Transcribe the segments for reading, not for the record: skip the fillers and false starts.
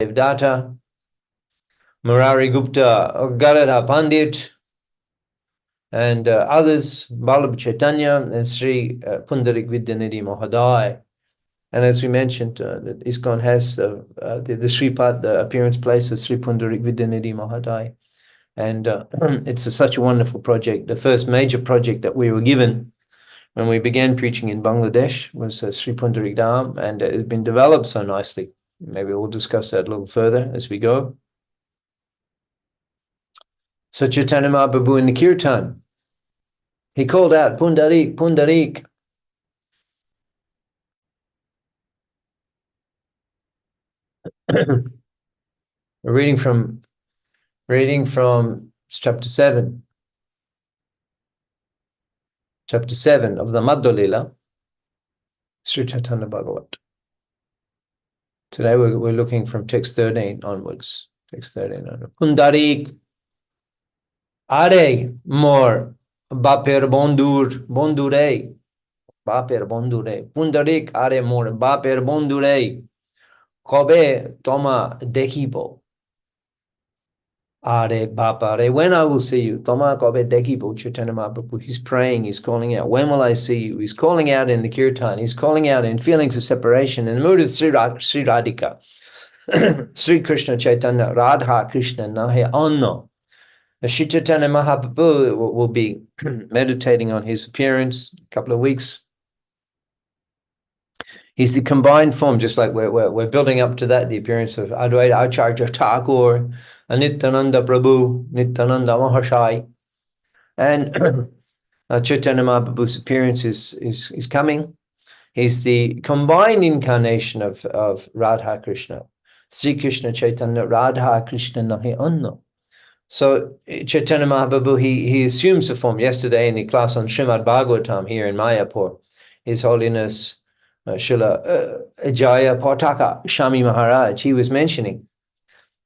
Devdatta, Murari Gupta, Gadadhar Pandit, and others, Vallabh Chaitanya, and Sri Pundarik Vidyanidhi Mahadai. And as we mentioned, that ISKCON has the Sripad, the appearance place of Sri Pundarik Vidyanidhi Mahadai. And it's such a wonderful project. The first major project that we were given when we began preaching in Bangladesh was Sri Pundarik Dham, and it has been developed so nicely. Maybe we'll discuss that a little further as we go. So Chaitanya Mahaprabhu in the Kirtan, he called out, Pundarik, Pundarik. reading from chapter 7 of the Madhya Lila, Sri Chaitanya Bhagavat. Today we're looking from text 13 onwards. Text 13 onwards. Pundarik, are more baper bondure, baper bondure. Pundarik are more baper bondure. Kobe toma dekibo. Are bapare. When I will see you, toma kobe dekibo. Chaitanya Mahaprabhu. He's praying. He's calling out. When will I see you? He's calling out in the kirtan. He's calling out in feelings of separation in the mood of Sri Radhika. Sri Krishna Chaitanya, Radha Krishna Nahe Anno. Sri Chaitanya Mahaprabhu will be meditating on his appearance a couple of weeks. He's the combined form, just like we're building up to that, the appearance of Advaita Acharya Thakur, Nityananda Prabhu, Nityananda Mahashai. And Chaitanya Mahaprabhu's appearance is coming. He's the combined incarnation of Radha Krishna. Sri Krishna Chaitanya, Radha Krishna Nahi Anna. So Chaitanya Mahaprabhu, he assumes the form. Yesterday in the class on Srimad Bhagavatam here in Mayapur, His Holiness Srila Ajaya Pautaka Shami Maharaj, he was mentioning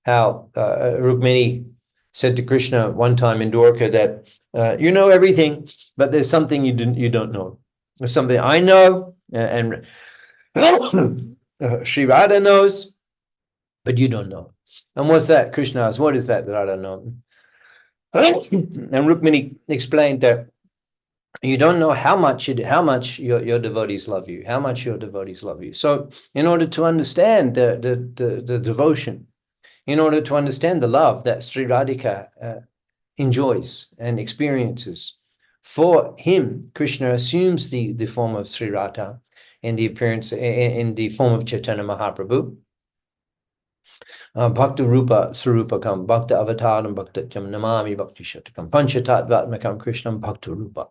how Rukmini said to Krishna one time in Dwarka that you know everything, but there's something you don't know. There's something I know, and Sri Radha knows, but you don't know. And what's that? Krishna asked, what is that I don't know? And Rukmini explained that you don't know how much your devotees love you, how much your devotees love you. So in order to understand the devotion, in order to understand the love that Sri Radhika enjoys and experiences, for him, Krishna assumes the form of Sri Radha in the appearance, in the form of Chaitanya Mahaprabhu. Bhakta Rupa Sarupakam, Bhakta Avataram, Bhakta Jam Namami, Bhakti Shatakam, Panchatatvatmakam Krishnam Bhakta Rupa.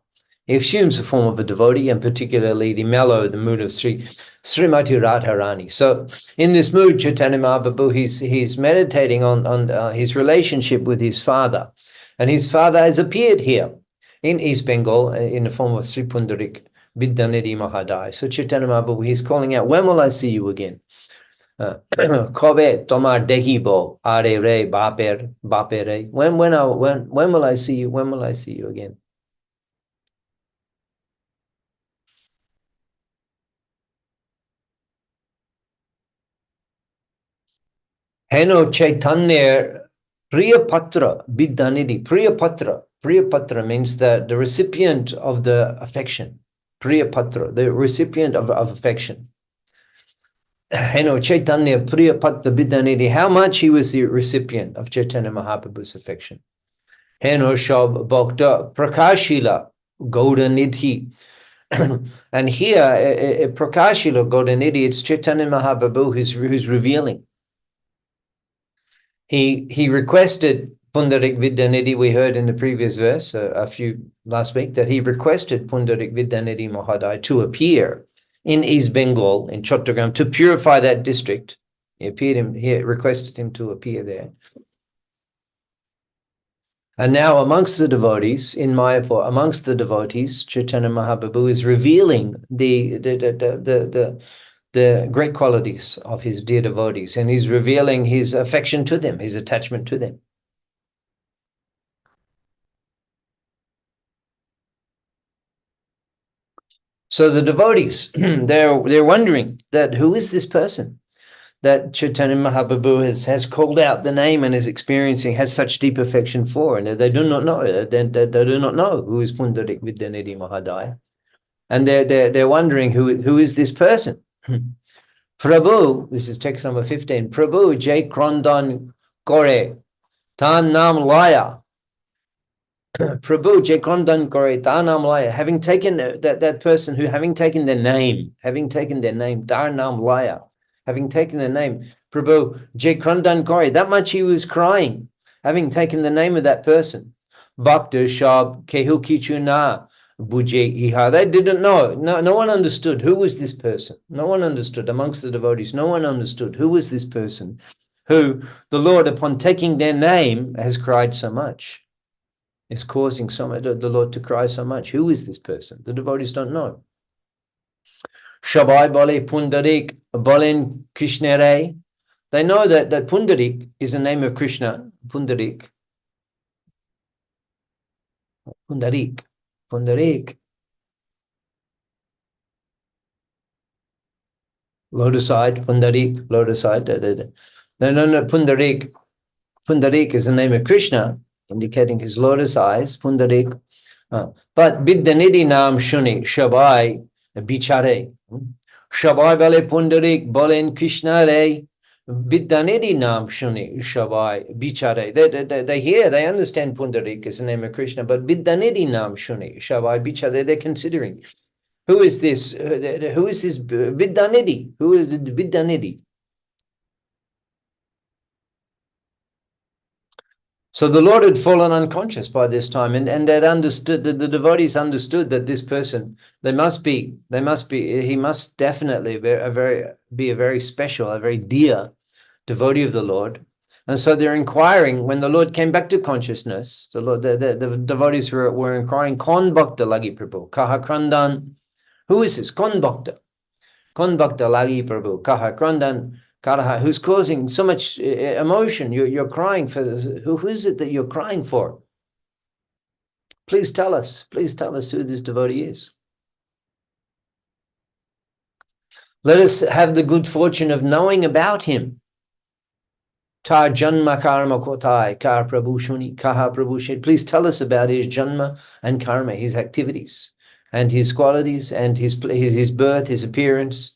He assumes the form of a devotee, and particularly the mood of Srimati Radharani. So in this mood, Chaitanya Mahaprabhu, he's meditating on his relationship with his father. And his father has appeared here in East Bengal in the form of Sri Pundarik Vidyanidhi Mahadai. So Chaitanya Mahaprabhu, he's calling out, when will I see you again? Kobe tomar dekibo are re bapere. When will I see you? When will I see you again? Heno Chaitanya Priyapatra Vidyanidhi. Priyapatra means the recipient of the affection. Priyapatra, the recipient of affection. Heno Chaitanya Priyapatra Vidyanidhi. How much he was the recipient of Chaitanya Mahaprabhu's affection. Heno Shab Bhakta Prakashila Gaudanidhi. And here, Prakashila Gaudanidhi, it's Chaitanya Mahaprabhu who's revealing. He requested Pundarik Vidyanidhi, we heard in the previous verse last week, that he requested Pundarik Vidyanidhi Mahadai to appear in East Bengal, in Chattogram, to purify that district. He requested him to appear there. And now amongst the devotees, in Mayapur, amongst the devotees, Chaitanya Mahaprabhu is revealing the great qualities of his dear devotees, and he's revealing his affection to them, his attachment to them. So the devotees, they're wondering that who is this person? that Chaitanya Mahaprabhu has called out the name and is experiencing, has such deep affection for, and they do not know. They do not know who is Pundarik Vidyanidhi Mahadaya, and they're wondering who is this person. Prabhu, this is text number 15. Prabhu Jai Krondan Kore Tan Nam Laya. Prabhu Jai Krondan Kore Tan Nam Laya. Having taken that person who, having taken their name, Dar Nam Laya, having taken their name, Prabhu Jai Krondan Kore, that much he was crying, having taken the name of that person. Bhakta Shab Kehu Kichuna. They didn't know. No one understood who was this person. No one understood amongst the devotees. No one understood who was this person who the Lord, upon taking their name, has cried so much. Is causing the Lord to cry so much. Who is this person? The devotees don't know. Shabai Bole Pundarik Bolen Krishnere. They know that Pundarik is the name of Krishna. Pundarik. Lotuside, Pundarik, Lotuside. They know that Pundarik is the name of Krishna, indicating his lotus eyes, Pundarik. But Bidyanidhi Nam Shuni, Shabai, Bichare. Shabai Bale Pundarik, Bolen Krishna Re. Bidyanidhi Nam Shuni, Shabai, Bichare. They hear, they understand Pundarik is the name of Krishna, but Bidyanidhi Nam Shuni, Shabai, Bichare, they're considering. Who is this? Who is this Vidyanidhi? Who is the Vidyanidhi? So the Lord had fallen unconscious by this time, and they'd understood that the devotees understood that this person, he must definitely be a very special, a very dear devotee of the Lord. And so they're inquiring when the Lord came back to consciousness. The devotees were inquiring, Kon Bhakta Lagi Prabhu, Kaha Krandan. Who is this? Kon Bhakta Lagi Prabhu, Kaha Krandan. Who's causing so much emotion? You're crying for. Who is it that you're crying for? Please tell us who this devotee is. Let us have the good fortune of knowing about him. Tar janma karma kotai kar prabhu shuni kaha prabhu shuni. Please tell us about his janma and karma, his activities and his qualities and his birth, his appearance.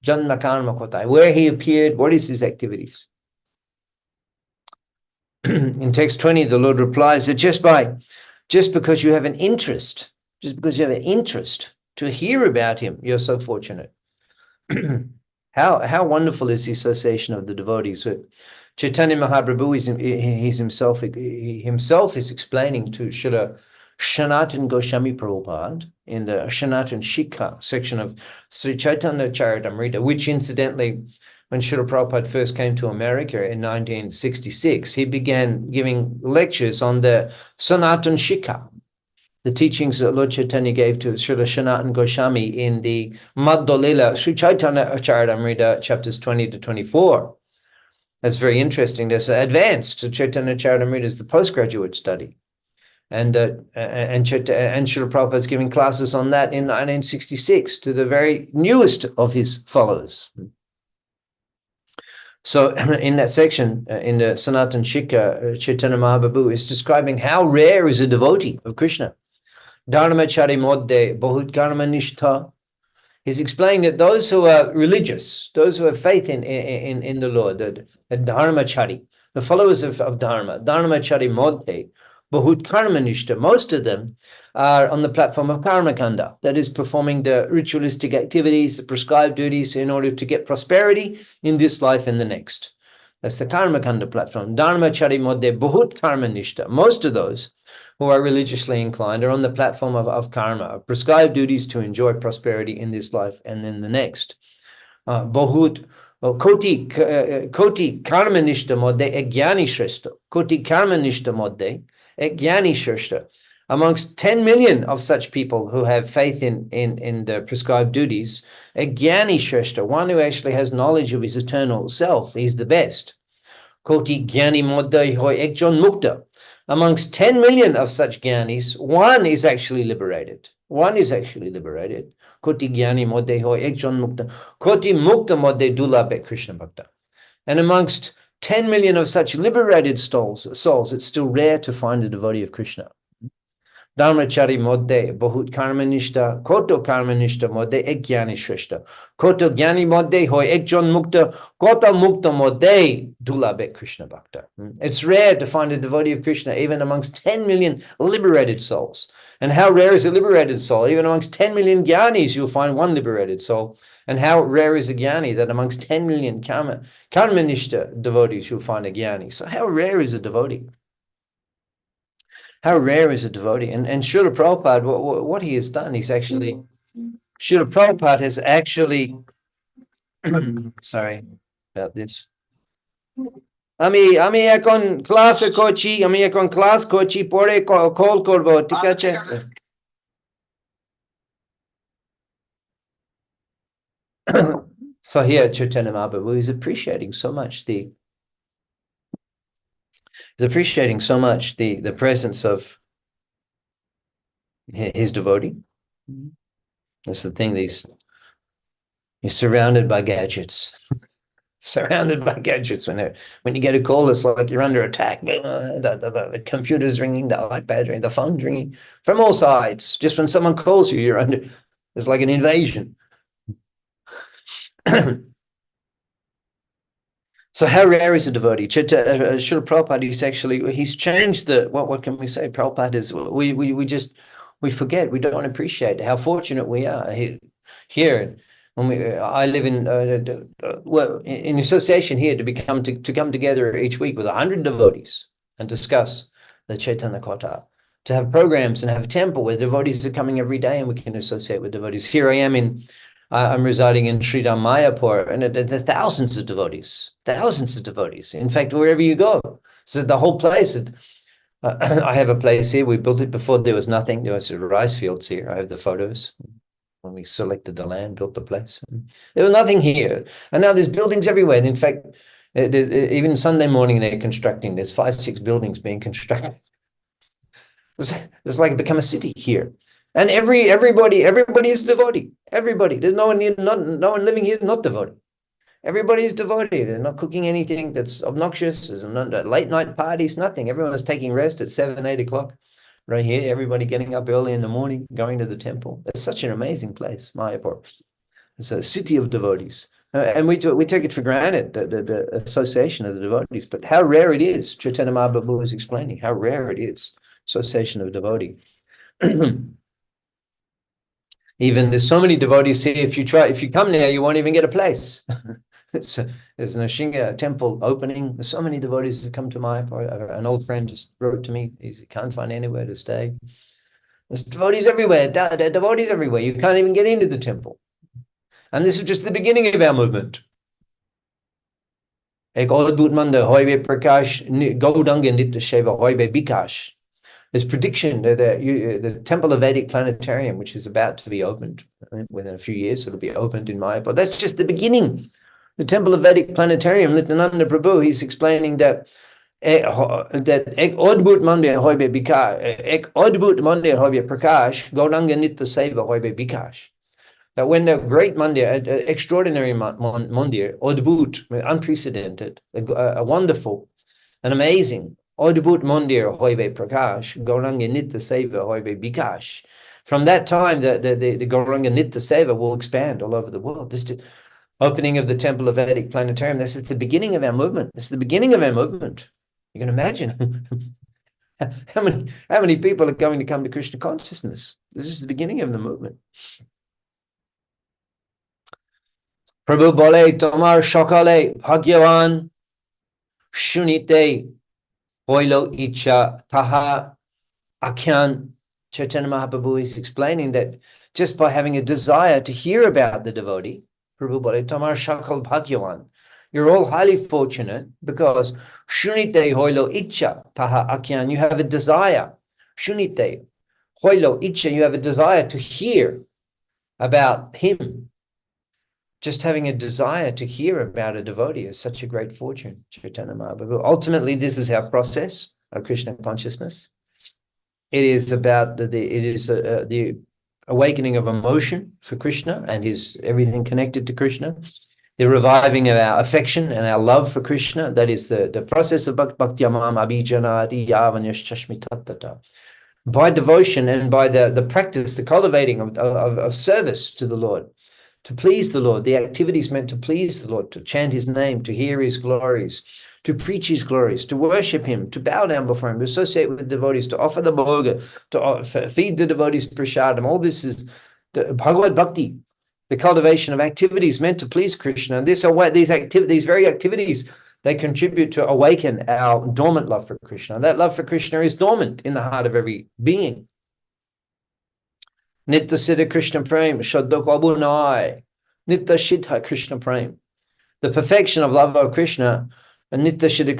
Janma karma kotai, where he appeared, what is his activities? In text 20, the Lord replies that just because you have an interest, to hear about him, you're so fortunate. How wonderful is the association of the devotees with Chaitanya Mahaprabhu. He himself is explaining to Srila Sanatana Goswami Prabhupada in the Sanatana Shikha section of Sri Chaitanya Charitamrita, which incidentally, when Srila Prabhupada first came to America in 1966, he began giving lectures on the Sanatana Shikha, the teachings that Lord Chaitanya gave to Srila Sanatana Goswami in the Madhya Lila Sri Chaitanya Charitamrita chapters 20 to 24. That's very interesting. There's advanced to Chaitanya Charitamrita is the postgraduate study. And Srila Prabhupada is giving classes on that in 1966 to the very newest of his followers. So in that section, in the Sanatana Shikha, Chaitanya Mahaprabhu is describing how rare is a devotee of Krishna. Dharmachari modde bahut karma nishtha. He's explaining that those who are religious, those who have faith in the Lord, the dharmachari, the followers of Dharma, dharmachari modde bahut karma nishtha, most of them are on the platform of karma kanda, that is performing the ritualistic activities, the prescribed duties in order to get prosperity in this life and the next. That's the karma kanda platform. Dharmachari modde bahut karma nishtha. Most of those who are religiously inclined are on the platform of karma, of prescribed duties to enjoy prosperity in this life and then the next. Bahut koti karma nishtha modde egyani shrestha. Koti karma nishtha modde egyani shrestha. Amongst 10 million of such people who have faith in the prescribed duties, egyani shrestha, one who actually has knowledge of his eternal self, he's the best. Koti gyani modde hoy ekjon mukta. Amongst 10 million of such gyanis, one is actually liberated. Koti gyani modde hoy ekjon mukta. Koti mukta modde dulabhe Krishna bhakta. And amongst 10 million of such liberated souls, it's still rare to find a devotee of Krishna. Dharmachari modde bahut karmanishta, koto karmanishta modde ek gyani shrishta. Koto gyani modde hoy ek jon mukta, koto mukta modde dulabek Krishna bhakta. It's rare to find a devotee of Krishna even amongst 10 million liberated souls. And how rare is a liberated soul? Even amongst 10 million gyanis, you'll find one liberated soul. And how rare is a gyani that amongst 10 million karmanishta devotees, you'll find a gyani. So how rare is a devotee? How rare is a devotee? And Srila Prabhupada, what he has done, Srila Prabhupada has actually, sorry about this. আমি এখন ক্লাসে করছি, পরে call করব, ঠিক আছে? So here Chaitanya Mahaprabhu is appreciating so much the presence of his devotee. That's the thing, he's surrounded by gadgets. Surrounded by gadgets. When you get a call, it's like you're under attack. The computer's ringing, the iPad ringing, the phone's ringing from all sides. Just when someone calls you, it's like an invasion. So how rare is a devotee? Srila Prabhupada, he's changed what can we say? Prabhupada is, we forget, we don't appreciate how fortunate we are here. I live in association here to come together each week with 100 devotees and discuss the Chaitanya Kotha, to have programs and have a temple where devotees are coming every day and we can associate with devotees. Here I am I'm residing in Sridham Mayapur, and there are thousands of devotees. In fact, wherever you go, so the whole place. I have a place here. We built it before there was nothing. There was rice fields here. I have the photos. When we selected the land, built the place. There was nothing here. And now there's buildings everywhere. In fact, even Sunday morning they're constructing. There's 5-6 buildings being constructed. It's like it become a city here. And everybody is devotee. Everybody. There's no one living here is not devotee. Everybody is devotee. They're not cooking anything that's obnoxious. There's no late night parties, nothing. Everyone is taking rest at 7-8 o'clock. Right here, everybody getting up early in the morning, going to the temple. It's such an amazing place, Mayapur. It's a city of devotees. And we take it for granted, the association of the devotees. But how rare it is, Chaitanya Mahaprabhu is explaining, how rare it is, association of devotee. Even there's so many devotees here, if you come there, you won't even get a place. There's an Ashinga temple opening. There's so many devotees who come to Mayapur. An old friend just wrote to me. He can't find anywhere to stay. There's devotees everywhere. Devotees everywhere. You can't even get into the temple. And this is just the beginning of our movement. Ek adbhut mandir hoibe prakash, gaudanga nitya seva hoibe bikash. There's prediction that the Temple of Vedic Planetarium, which is about to be opened within a few years, it'll be opened in Mayapur. That's just the beginning. The Temple of Vedic Planetarium, Nityananda Prabhu, he's explaining that ek adbhut mandir hoibe prakash, gauranga nitya seva hoibe bikash. That when the great mandir, extraordinary mandir, adbhut, unprecedented, a wonderful, an amazing, adbhut mandir hoibe prakash, gauranga nitya seva hoibe bikash. From that time, the gauranga nitya seva will expand all over the world. This opening of the Temple of Vedic Planetarium, this is the beginning of our movement. It's the beginning of our movement. You can imagine how many people are going to come to Krishna consciousness. This is the beginning of the movement. Prabhu bole tomar shakale bhagyavan shunite hoilo icha taha akyan. Chaitanya Mahaprabhu is explaining that just by having a desire to hear about the devotee, Prabhu bole tomar shakal bhagyavan, you're all highly fortunate because shunite hoilo icha taha akyan, you have a desire. Shunite hoilo icha, you have a desire to hear about him. Just having a desire to hear about a devotee is such a great fortune, Chaitanya Mahaprabhu. Ultimately, this is our process of Krishna consciousness. It is about the awakening of emotion for Krishna and everything connected to Krishna. the reviving of our affection and our love for Krishna. That is the process of bhaktyamam abhijanati yavanyash. By devotion and by the practice, the cultivating of service to the Lord, to please the Lord, the activities meant to please the Lord, to chant his name, to hear his glories, to preach his glories, to worship him, to bow down before him, to associate with devotees, to offer the bhoga, to feed the devotees prasadam. All this is the Bhagavad Bhakti, the cultivation of activities meant to please Krishna. And these very activities, they contribute to awaken our dormant love for Krishna. That love for Krishna is dormant in the heart of every being. Nitya Siddha Krishna Prem, Shaddha Kabunai, Nitya Siddha Krishna Prem. The perfection of love of Krishna, Nitya Siddha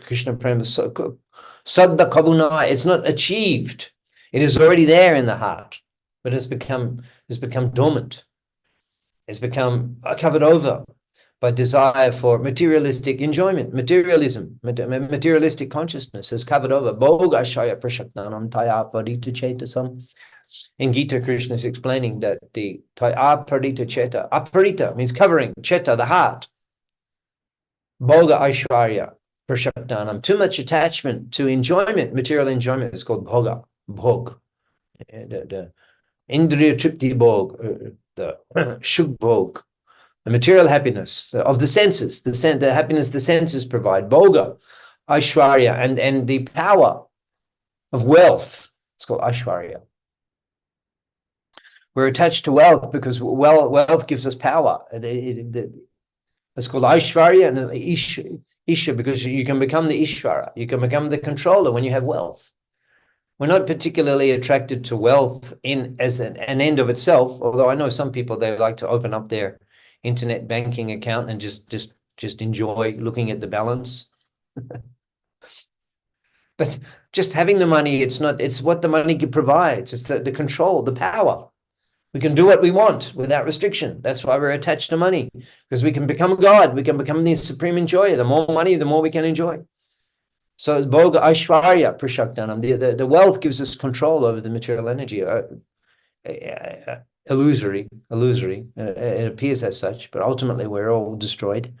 Krishna Prem, Saddha Kabunai. It's not achieved. It is already there in the heart, but it's become dormant. It's become covered over by desire for materialistic enjoyment. Materialism, materialistic consciousness is covered over. Bhogashaya prashaknanam taya parita chetasam. In Gita, Krishna is explaining that the taya parita cheta, aparita means covering, cheta, the heart. Bhoga aishwarya prashaknanam. Too much attachment to enjoyment, material enjoyment is called bhoga, bhog. The indriya tripti bhog, the shuk bhog. The material happiness of the senses, the happiness the senses provide, bhoga, aishwarya, and the power of wealth. It's called aishwarya. We're attached to wealth because wealth gives us power. It's called aishwarya and isha because you can become the ishvara. You can become the controller when you have wealth. We're not particularly attracted to wealth as an end of itself, although I know some people, they like to open up their internet banking account and just enjoy looking at the balance. But just having the money, it's what the money provides. It's the control, the power. We can do what we want without restriction. That's why we're attached to money, because we can become God. We can become the supreme enjoyer. The more money, the more we can enjoy. So bhoga aishwarya prashakdanam. The wealth gives us control over the material energy. Illusory. It appears as such, but ultimately we're all destroyed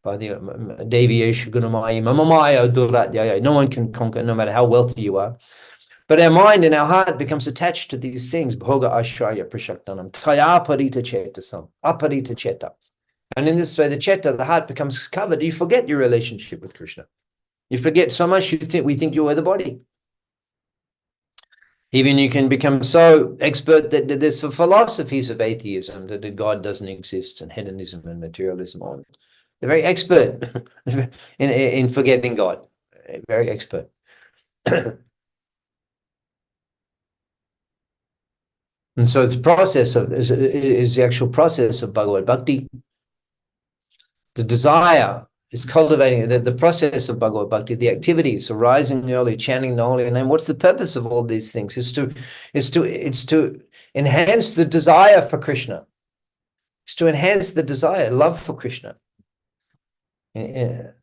by the deviyesha gunamaya mamamaya duratyaya. No one can conquer, no matter how wealthy you are. But our mind and our heart becomes attached to these things. Bhoga ashwarya prashaktanam taya parita chetasam aparita cheta. And in this way, the cheta, the heart, becomes covered. You forget your relationship with Krishna. You forget so much. We think you are the body. Even you can become so expert that there's philosophies of atheism, that God doesn't exist, and hedonism and materialism. They're very expert in forgetting God. Very expert. And so it's is the actual process of Bhagavad Bhakti. The desire is cultivating the process of Bhagavad Bhakti, the activities, arising early, chanting the holy name. What's the purpose of all these things? It's to enhance the desire for Krishna. It's to enhance the desire, love for Krishna. In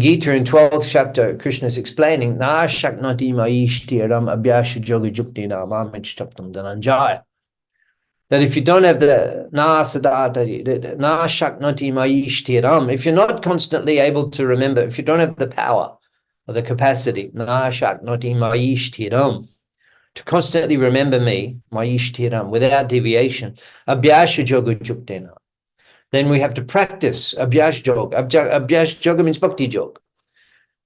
Gita, in 12th chapter, Krishna is explaining, Na shaknati maishtiram abhyasha yoga juktina mamachitaptam dhananjaya. That if you don't have the na sadatari, na shaknati maishtiram, if you're not constantly able to remember, if you don't have the power or the capacity, na shaknati maishtiram, to constantly remember me, maishtiram, without deviation, abhyasha yoga juktina, then we have to practice abhyas yoga. Abhyas yoga means bhakti yoga.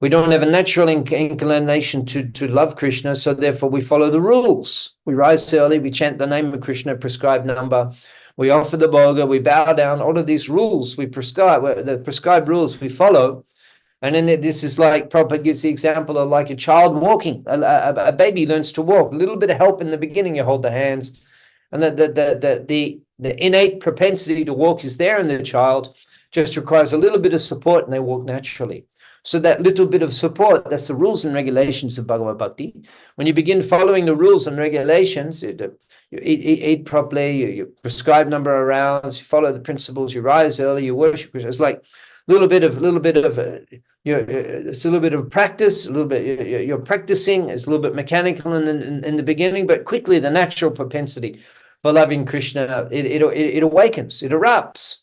We don't have a natural inclination to love Krishna, so therefore we follow the rules. We rise early, we chant the name of Krishna, prescribed number, we offer the bhoga, we bow down. All of these rules we prescribe, the prescribed rules we follow. And then this is like, Prabhupada gives the example of like a child walking. A baby learns to walk. A little bit of help in the beginning, you hold the hands. And the innate propensity to walk is there in the child, just requires a little bit of support and they walk naturally. So that little bit of support, that's the rules and regulations of Bhagavad Bhakti. When you begin following the rules and regulations, you eat properly, you prescribe number of rounds, you follow the principles, you rise early, you worship Krishna. It's like little bit of it's a little bit of practice, a little bit you're practicing. It's a little bit mechanical in the beginning, but quickly the natural propensity for loving Krishna, it awakens, it erupts.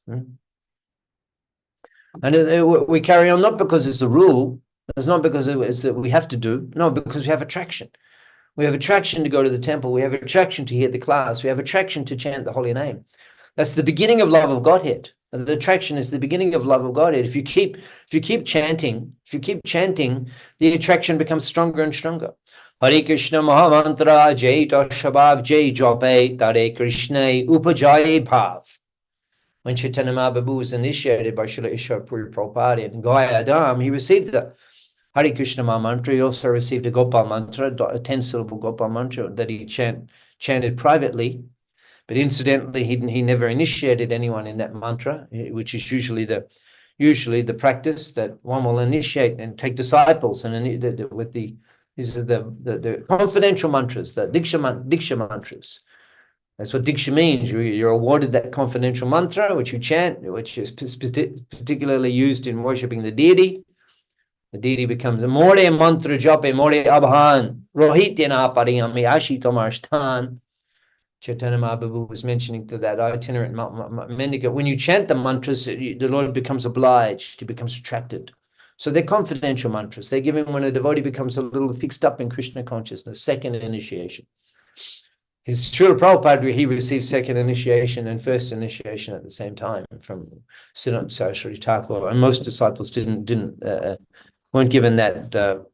And we carry on, not because it's a rule, it's not because it's that we have to do, no, because we have attraction. We have attraction to go to the temple, we have attraction to hear the class, we have attraction to chant the holy name. That's the beginning of love of Godhead. The attraction is the beginning of love of Godhead. If you keep chanting, the attraction becomes stronger and stronger. Hare Krishna Mahamantra Jai Toshabhav Jai Jope Tare Krishna Upajai Bhav. When Chaitanya Mahaprabhu was initiated by Srila Ishwar Puri Prabhupada in Gaya Dham, he received the Hare Krishna Mahamantra. He also received a Gopal mantra, a 10-syllable Gopal mantra that he chanted privately. But incidentally, he never initiated anyone in that mantra, which is usually the practice that one will initiate and take disciples. And these are the confidential mantras, the Diksha mantras. That's what Diksha means. You're awarded that confidential mantra, which you chant, which is particularly used in worshipping the deity. The deity becomes More mantra jape more abhan rohityana pariyami ashi tomarshtan. Chaitanya Mahaprabhu was mentioning to that itinerant mendicant, when you chant the mantras, the Lord becomes obliged, he becomes attracted. So they're confidential mantras. They're given when a devotee becomes a little fixed up in Krishna consciousness, second initiation. His Srila Prabhupada, he received second initiation and first initiation at the same time from Siddhanta Saraswati Thakur, and most disciples weren't given that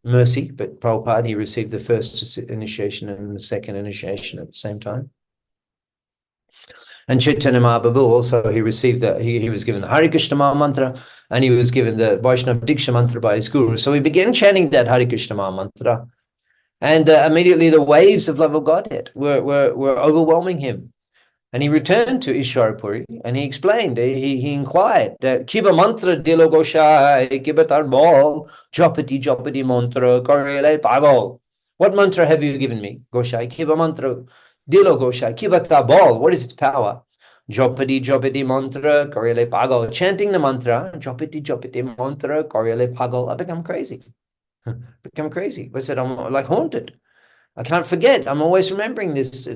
mercy, but Prabhupada, he received the first initiation and the second initiation at the same time. And Chaitanya Mahaprabhu also, he received he was given the Hare Krishna Maha mantra, and he was given the Vaishnava Diksha mantra by his guru. So he began chanting that Hare Krishna Maha mantra, and immediately the waves of love of Godhead were overwhelming him. And he returned to Ishwar Puri, and he explained, he inquired, Kiba mantra dilo goshai, kiba tar bol, jopati mantra, karele pagol. What mantra have you given me, Goshai? Kiba mantra dilo goshai, kiba tar bol. What is its power? Jopati mantra, karele pagol. Chanting the mantra, jopati mantra, karele pagol. I become crazy. I said, I'm like haunted. I can't forget. I'm always remembering this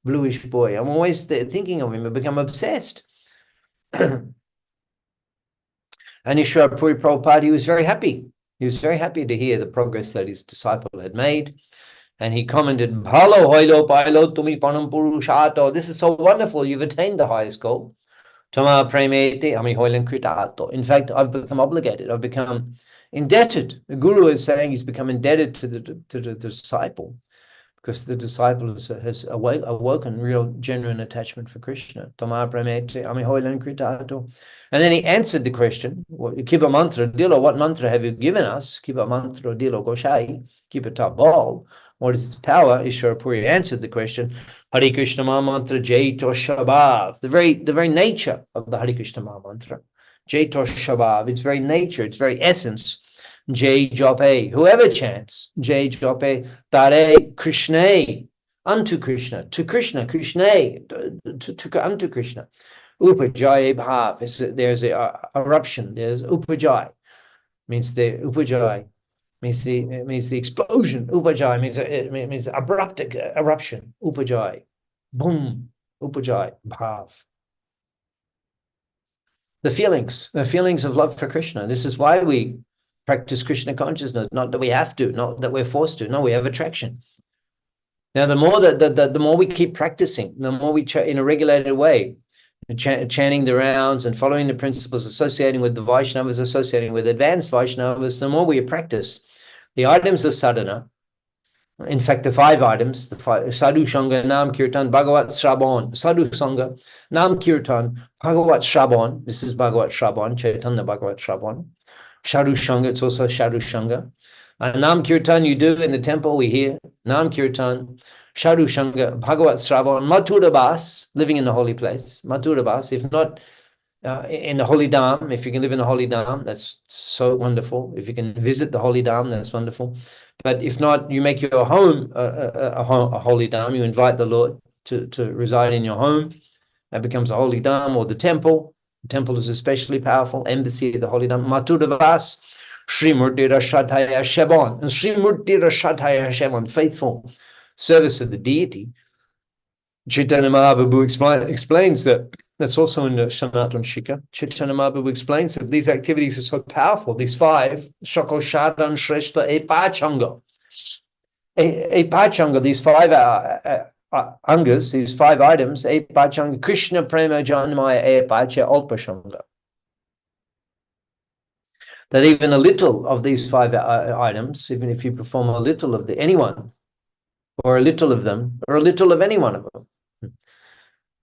bluish boy. I'm always thinking of him. I become obsessed. And Ishwar Puri Prabhupada, he was very happy. He was very happy to hear the progress that his disciple had made. And he commented, Bhalo hoilo pailo tumi panam purushato. This is so wonderful. You've attained the highest goal. Tama premete ami hoilan kritato. In fact, I've become obligated. I've become indebted. The guru is saying he's become indebted to the disciple, because the disciple has awoken real, genuine attachment for Krishna. And then he answered the question, Kiba mantra dilo, what mantra have you given us? Kiba mantra dilo goshai, kiba tabal. What is its power? Ishwar Puri answered the question, Hare Krishna Maha mantra Jai Toshabhav. The very nature of the Hare Krishna Maha mantra. Jai Toshabhav, its very nature, its very essence. Jai Jope, whoever chants, Jai Jope, Tare Krishna, unto Krishna, to Krishna, Krishna, unto Krishna. Upajai Bhav, there's a eruption, there's Upajai, means the Upajai, means the explosion. Upajai means abrupt eruption. Upajai, boom, Upajai Bhav. The feelings of love for Krishna. This is why we practice Krishna consciousness, not that we have to, not that we're forced to. No, we have attraction. Now, the more we keep practicing, the more we in a regulated way, chanting the rounds and following the principles, associating with the Vaishnavas, associating with advanced Vaishnavas, the more we practice the items of sadhana. In fact, the 5 items, Sadhu Sangha, Nam Kirtan, Bhagavat Shravan, Sadhu Sangha, Nam Kirtan, Bhagavat Shravan. This is Bhagavat Shravan, Chaitanya Bhagavat Shravan. Sadhu Sangha, it's also Sadhu Sangha. Nam Kirtan you do in the temple, we hear. Nam Kirtan, Sadhu Sangha, Bhagavat Shravan, Mathura Bas, living in the holy place. Mathura Bas, if not in the holy dham, if you can live in the holy dham, that's so wonderful. If you can visit the holy dham, that's wonderful. But if not, you make your home a holy dham. You invite the Lord to reside in your home. That becomes a holy dham or the temple. The temple is especially powerful, embassy of the Holy Dhamma. Matudavas, Srimurti Rashataya Shebon. And Srimurti Rashataya Shebon, faithful service of the deity. Chaitanya Mahaprabhu explains that, that's also in the Sanatana Shika. Chaitanya Mahaprabhu explains that these activities are so powerful, these five, Shako Shadan Shrestha Epachanga. Epachanga, these five angas, these five items, Epachanga, Krishna Prema Janmaya Epacha Alpashanga. That even a little of these five items, even if you perform a little of anyone, or a little of them, or a little of any one of them,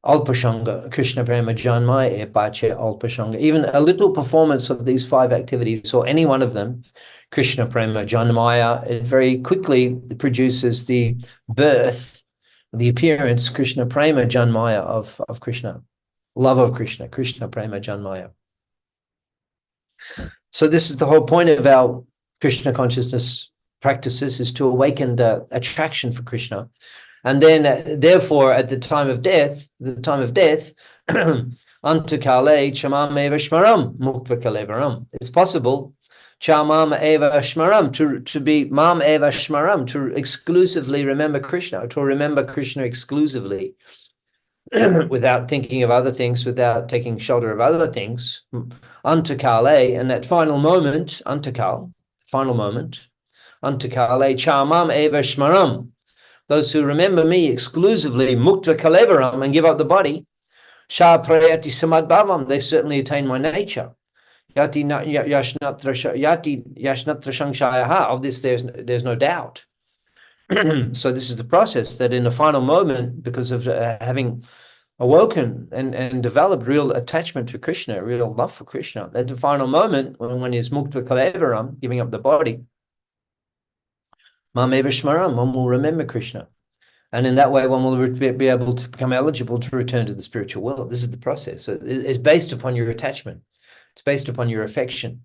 Alpashanga, Krishna Prema Janmaya Epache Alpashanga. Even a little performance of these five activities, or any one of them, Krishna Prema Janmaya, it very quickly produces the birth, the appearance, Krishna Prema Janmaya of Krishna, love of Krishna, Krishna Prema Janmaya. So this is the whole point of our Krishna consciousness practices, is to awaken the attraction for Krishna. And then, therefore, at the time of death, Antakale chamam eva shmaram muktva kalevaram. It's possible, chamam eva shmaram, to be mam eva shmaram, to exclusively remember Krishna, to remember Krishna exclusively, without thinking of other things, without taking shelter of other things. Antakale, and that final moment, antakal, final moment, antakale chamam eva shmaram. Those who remember me exclusively, mukta kalevaram, and give up the body, sha prayati samadbhavam, they certainly attain my nature. Yati yashnatra shangshayaha, of this there's no doubt. So this is the process, that in the final moment, because of having awoken and developed real attachment to Krishna, real love for Krishna, at the final moment, when he's mukta kalevaram, giving up the body, Mameva Shmaram, one will remember Krishna. And in that way, one will be able to become eligible to return to the spiritual world. This is the process. So it's based upon your attachment. It's based upon your affection.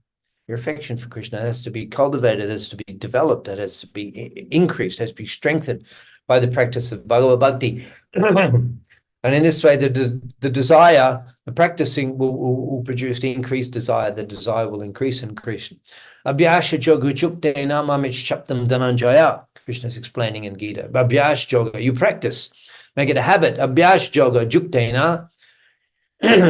Your affection for Krishna has to be cultivated, has to be developed, it has to be increased, has to be strengthened by the practice of Bhagavad Bhakti. And in this way, the desire, the practicing will produce the increased desire. The desire will increase and increase. Abhyasha yoga chuktena mamich chaptam dhananjaya. Krishna is explaining in Gita. Abhyas yoga, you practice. Make it a habit. Abhyas yoga juktena.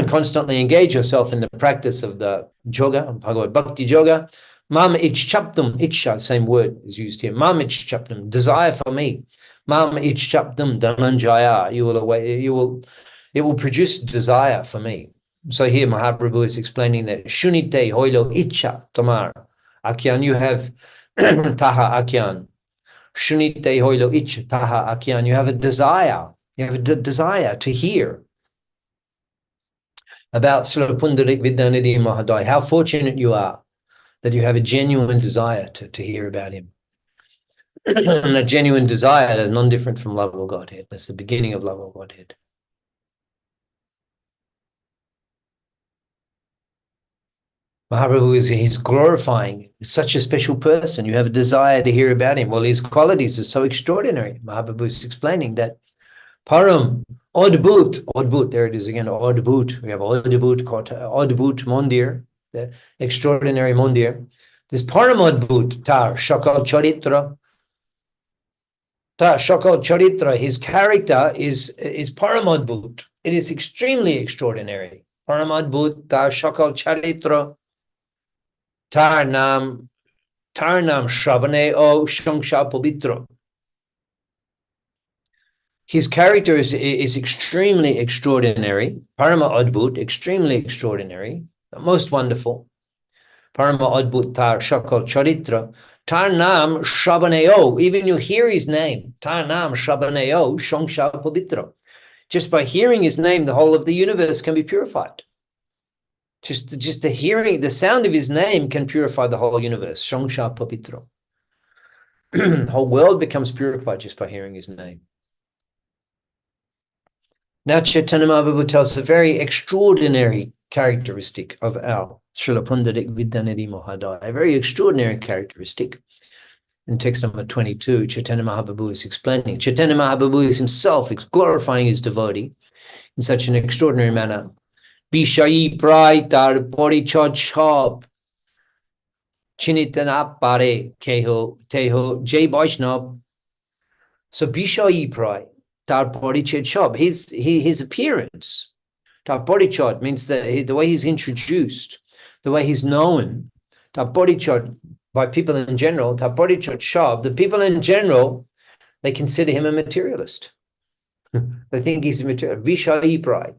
Constantly engage yourself in the practice of the yoga, Bhagavad Bhakti yoga. Mam ich chaptam, ichcha, same word is used here. Mam ich chaptam, desire for me. Mam ich chaptam dhananjaya. It will produce desire for me. So here Mahaprabhu is explaining that shunite hoilo ichcha tamar. Akyan, you have taha akyan. Shunite hoilo ichcha taha akyan. You have a desire. You have a desire to hear about Srila Pundarik Vidyanidhi Mahadai. How fortunate you are that you have a genuine desire to hear about him. And that genuine desire is none different from love of Godhead. That's the beginning of love of Godhead. Mahaprabhu he's glorifying such a special person. You have a desire to hear about him. Well, his qualities are so extraordinary. Mahaprabhu is explaining that Param, Adbhut, there it is again, Adbhut. We have Adbhut, Adbhut Mondir, the extraordinary Mondir. This Param Adbhut, Tar Shakal Charitra. Tar Shakal Charitra, his character is Param Adbhut. It is extremely extraordinary. Param Adbhut, Tar Shakal Charitra. Tar Nam Shabane O Shangsha Pavitra. His character is extremely extraordinary. Parama Adbhut, extremely extraordinary, most wonderful. Parama Adbhut Tar Shakal Charitra. Tar Nam Shabaneo, even you hear his name. Tar Nam Shabaneo Shangsha Pavitra. Just by hearing his name, the whole of the universe can be purified. Just the hearing, the sound of his name can purify the whole universe. Shangsha Pavitra. The whole world becomes purified just by hearing his name. Now Chaitanya Mahaprabhu tells us a very extraordinary characteristic of our Srila Pundarik Vidyanidhi Mahadaya, a very extraordinary characteristic. In text number 22, Chaitanya Mahaprabhu is explaining. Chaitanya Mahaprabhu is himself glorifying his devotee in such an extraordinary manner Bishoyi প্রায় তার পরিচয় সব চিনিতে না পারে কেহ তেহ যে বৈষ্ণব. So বিষয়ী প্রায় তার পরিচয় সব, his appearance. Tar porichot means the way he's introduced, the way he's known. Tar porichot by people in general. Tar porichot shab. The people in general, they consider him a materialist. They think he's a material. Vishai prai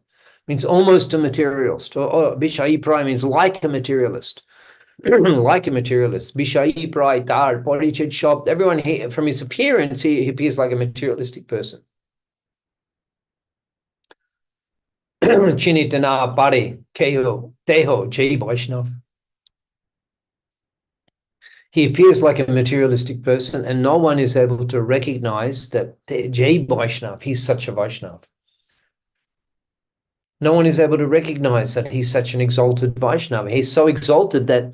means almost a materialist. Or Vishai prai means like a materialist. Like a materialist. Vishai prai tar porichot shab. Everyone, from his appearance, he appears like a materialistic person. Chinitana pare keho teho jai Vaishnav. He appears like a materialistic person, and no one is able to recognize that jai Vaishnav, he's such a Vaishnav. No one is able to recognize that he's such an exalted Vaishnav. He's so exalted that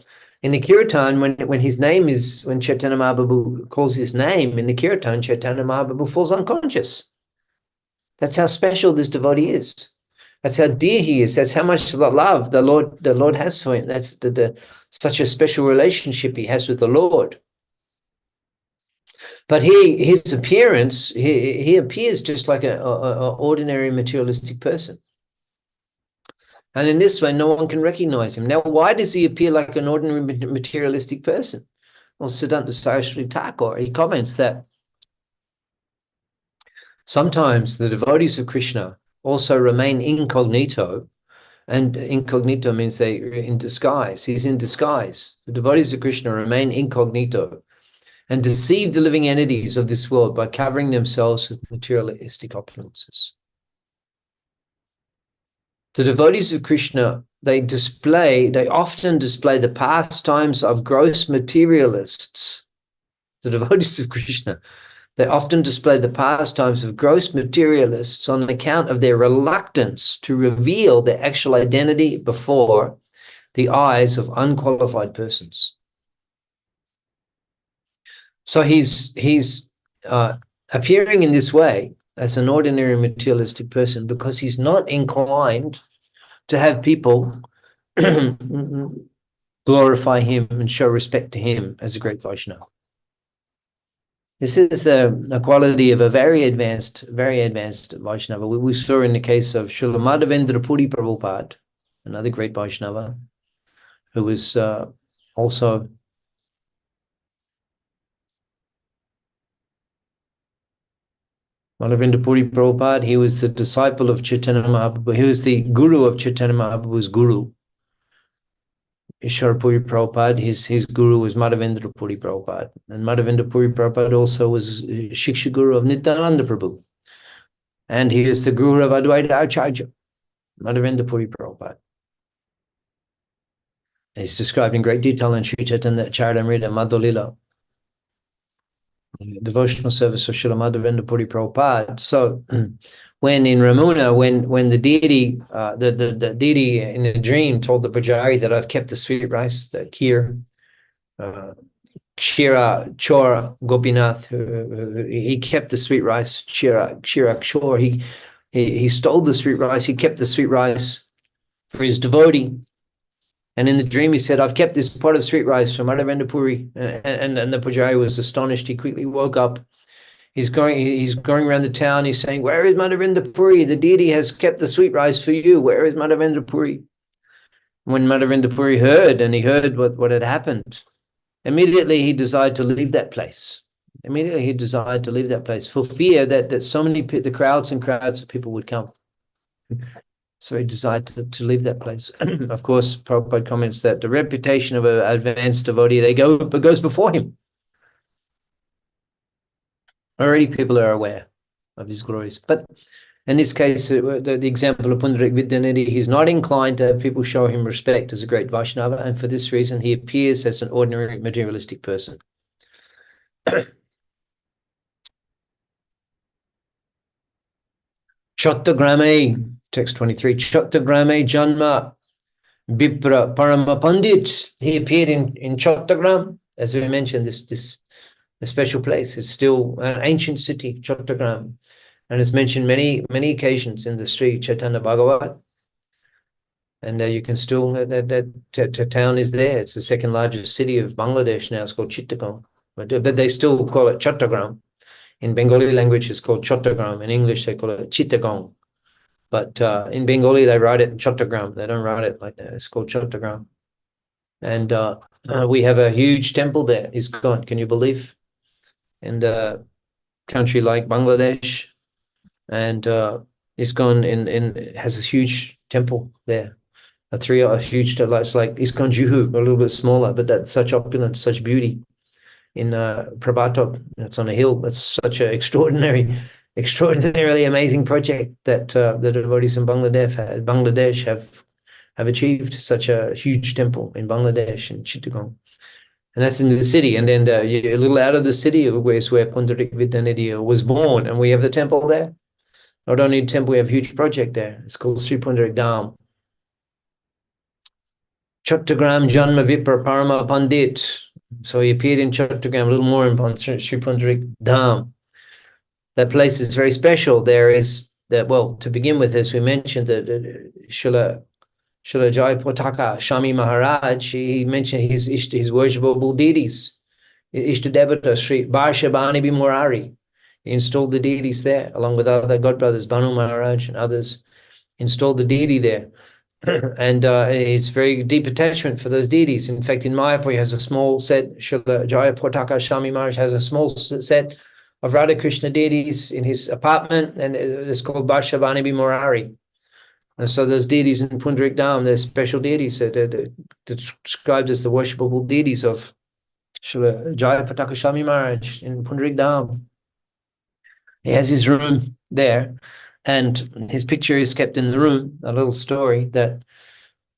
in the kirtan, when his name is, when Chaitanya Mahaprabhu calls his name in the kirtan, Chaitanya Mahaprabhu falls unconscious. That's how special this devotee is. That's how dear he is. That's how much love the Lord has for him. That's such a special relationship he has with the Lord. But his appearance, he appears just like an ordinary materialistic person. And in this way, no one can recognize him. Now, why does he appear like an ordinary materialistic person? Well, Siddhanta Saraswati Thakur, he comments that sometimes the devotees of Krishna also remain incognito, and incognito means they're in disguise. He's in disguise. The devotees of Krishna remain incognito and deceive the living entities of this world by covering themselves with materialistic opulences. The devotees of Krishna, they often display the pastimes of gross materialists. The devotees of Krishna, they often display the pastimes of gross materialists on account of their reluctance to reveal their actual identity before the eyes of unqualified persons. So he's appearing in this way as an ordinary materialistic person because he's not inclined to have people glorify him and show respect to him as a great Vaishnava. This is a quality of a very advanced Vaishnava. We saw in the case of Srila Madhavendra Puri Prabhupada, another great Vaishnava, who was also Madhavendra Puri Prabhupada. He was the disciple of Chaitanya Mahaprabhu. He was the guru of Chaitanya Mahaprabhu's guru. Ishwar Puri Prabhupada, his guru was Madhavendra Puri Prabhupada. And Madhavendra Puri Prabhupada also was Shiksha Guru of Nityananda Prabhu. And he is the guru of Advaita Acharya, Madhavendra Puri Prabhupada. And he's described in great detail in Sri Chaitanya Charitamrita Madhulila, devotional service of Srila Madhavendra Puri Prabhupada. So when in Ramuna, when the deity, the deity in a dream told the Pujari that I've kept the sweet rice, the kheer, Kshira Chora Gopinath, he kept the sweet rice, Kshira Chor, he stole the sweet rice, he kept the sweet rice for his devotee. And in the dream, he said, I've kept this pot of sweet rice from Madhavendra Puri. And the Pujari was astonished. He quickly woke up. He's going around the town. He's saying, where is Madhavendra Puri? The deity has kept the sweet rice for you. Where is Madhavendra Puri? When Madhavendra Puri heard, and he heard what had happened, immediately he decided to leave that place. Immediately he decided to leave that place for fear that so many, the crowds and crowds of people would come. So he decided to leave that place. Of course, Prabhupada comments that the reputation of an advanced devotee, goes before him. Already people are aware of his glories. But in this case, the example of Pundarik Vidyanidhi, he's not inclined to have people show him respect as a great Vaishnava, and for this reason, he appears as an ordinary materialistic person. Chattagrame, text 23, Chattagrame Janma Bipra Parama Pandit. He appeared in Chattagram, as we mentioned, this a special place. It's still an ancient city, Chattagram, and it's mentioned many occasions in the Sri Chaitanya Bhagavat. And you can still, that town is there. It's the second largest city of Bangladesh now. It's called Chittagong. But they still call it Chattogram. In Bengali language, it's called Chattogram. In English, they call it Chittagong. But in Bengali, they write it Chattogram. They don't write it like that. It's called Chattogram. And we have a huge temple there, ISKCON. Can you believe? In a country like Bangladesh, and ISKCON has a huge temple there. A huge, it's like ISKCON Juhu, a little bit smaller, but that's such opulence, such beauty in Prabatop. It's on a hill. It's such an extraordinarily amazing project that the devotees in Bangladesh have achieved such a huge temple in Bangladesh, in Chittagong. And that's in the city. And then a little out of the city is where Pundarik Vidyanidhi was born. And we have the temple there. Not only temple, we have a huge project there. It's called Sri Pundarik Dham. Chattogram Janma Vipra Parama Pandit. So he appeared in Chattogram, a little more in Sri Pundarik Dham. That place is very special. There is that, well, to begin with, as we mentioned, that Srila Jai Potaka Shami Maharaj, he mentioned his worshipable deities, Ishtadevata Sri Barshabani Bimurari. He installed the deities there, along with other godbrothers, Banu Maharaj and others, installed the deity there. And it's very deep attachment for those deities. In fact, in Mayapur, he has a small set, Srila Jaya Potaka Shami Maharaj has a small set of Radha Krishna deities in his apartment, and it's called Barshabani Bimurari. And so those deities in Pundarik Dham, they're special deities that are described as the worshipable deities of Srila Jaya Potaka Shami Maharaj in Pundarik Dham. He has his room there, and his picture is kept in the room. A little story that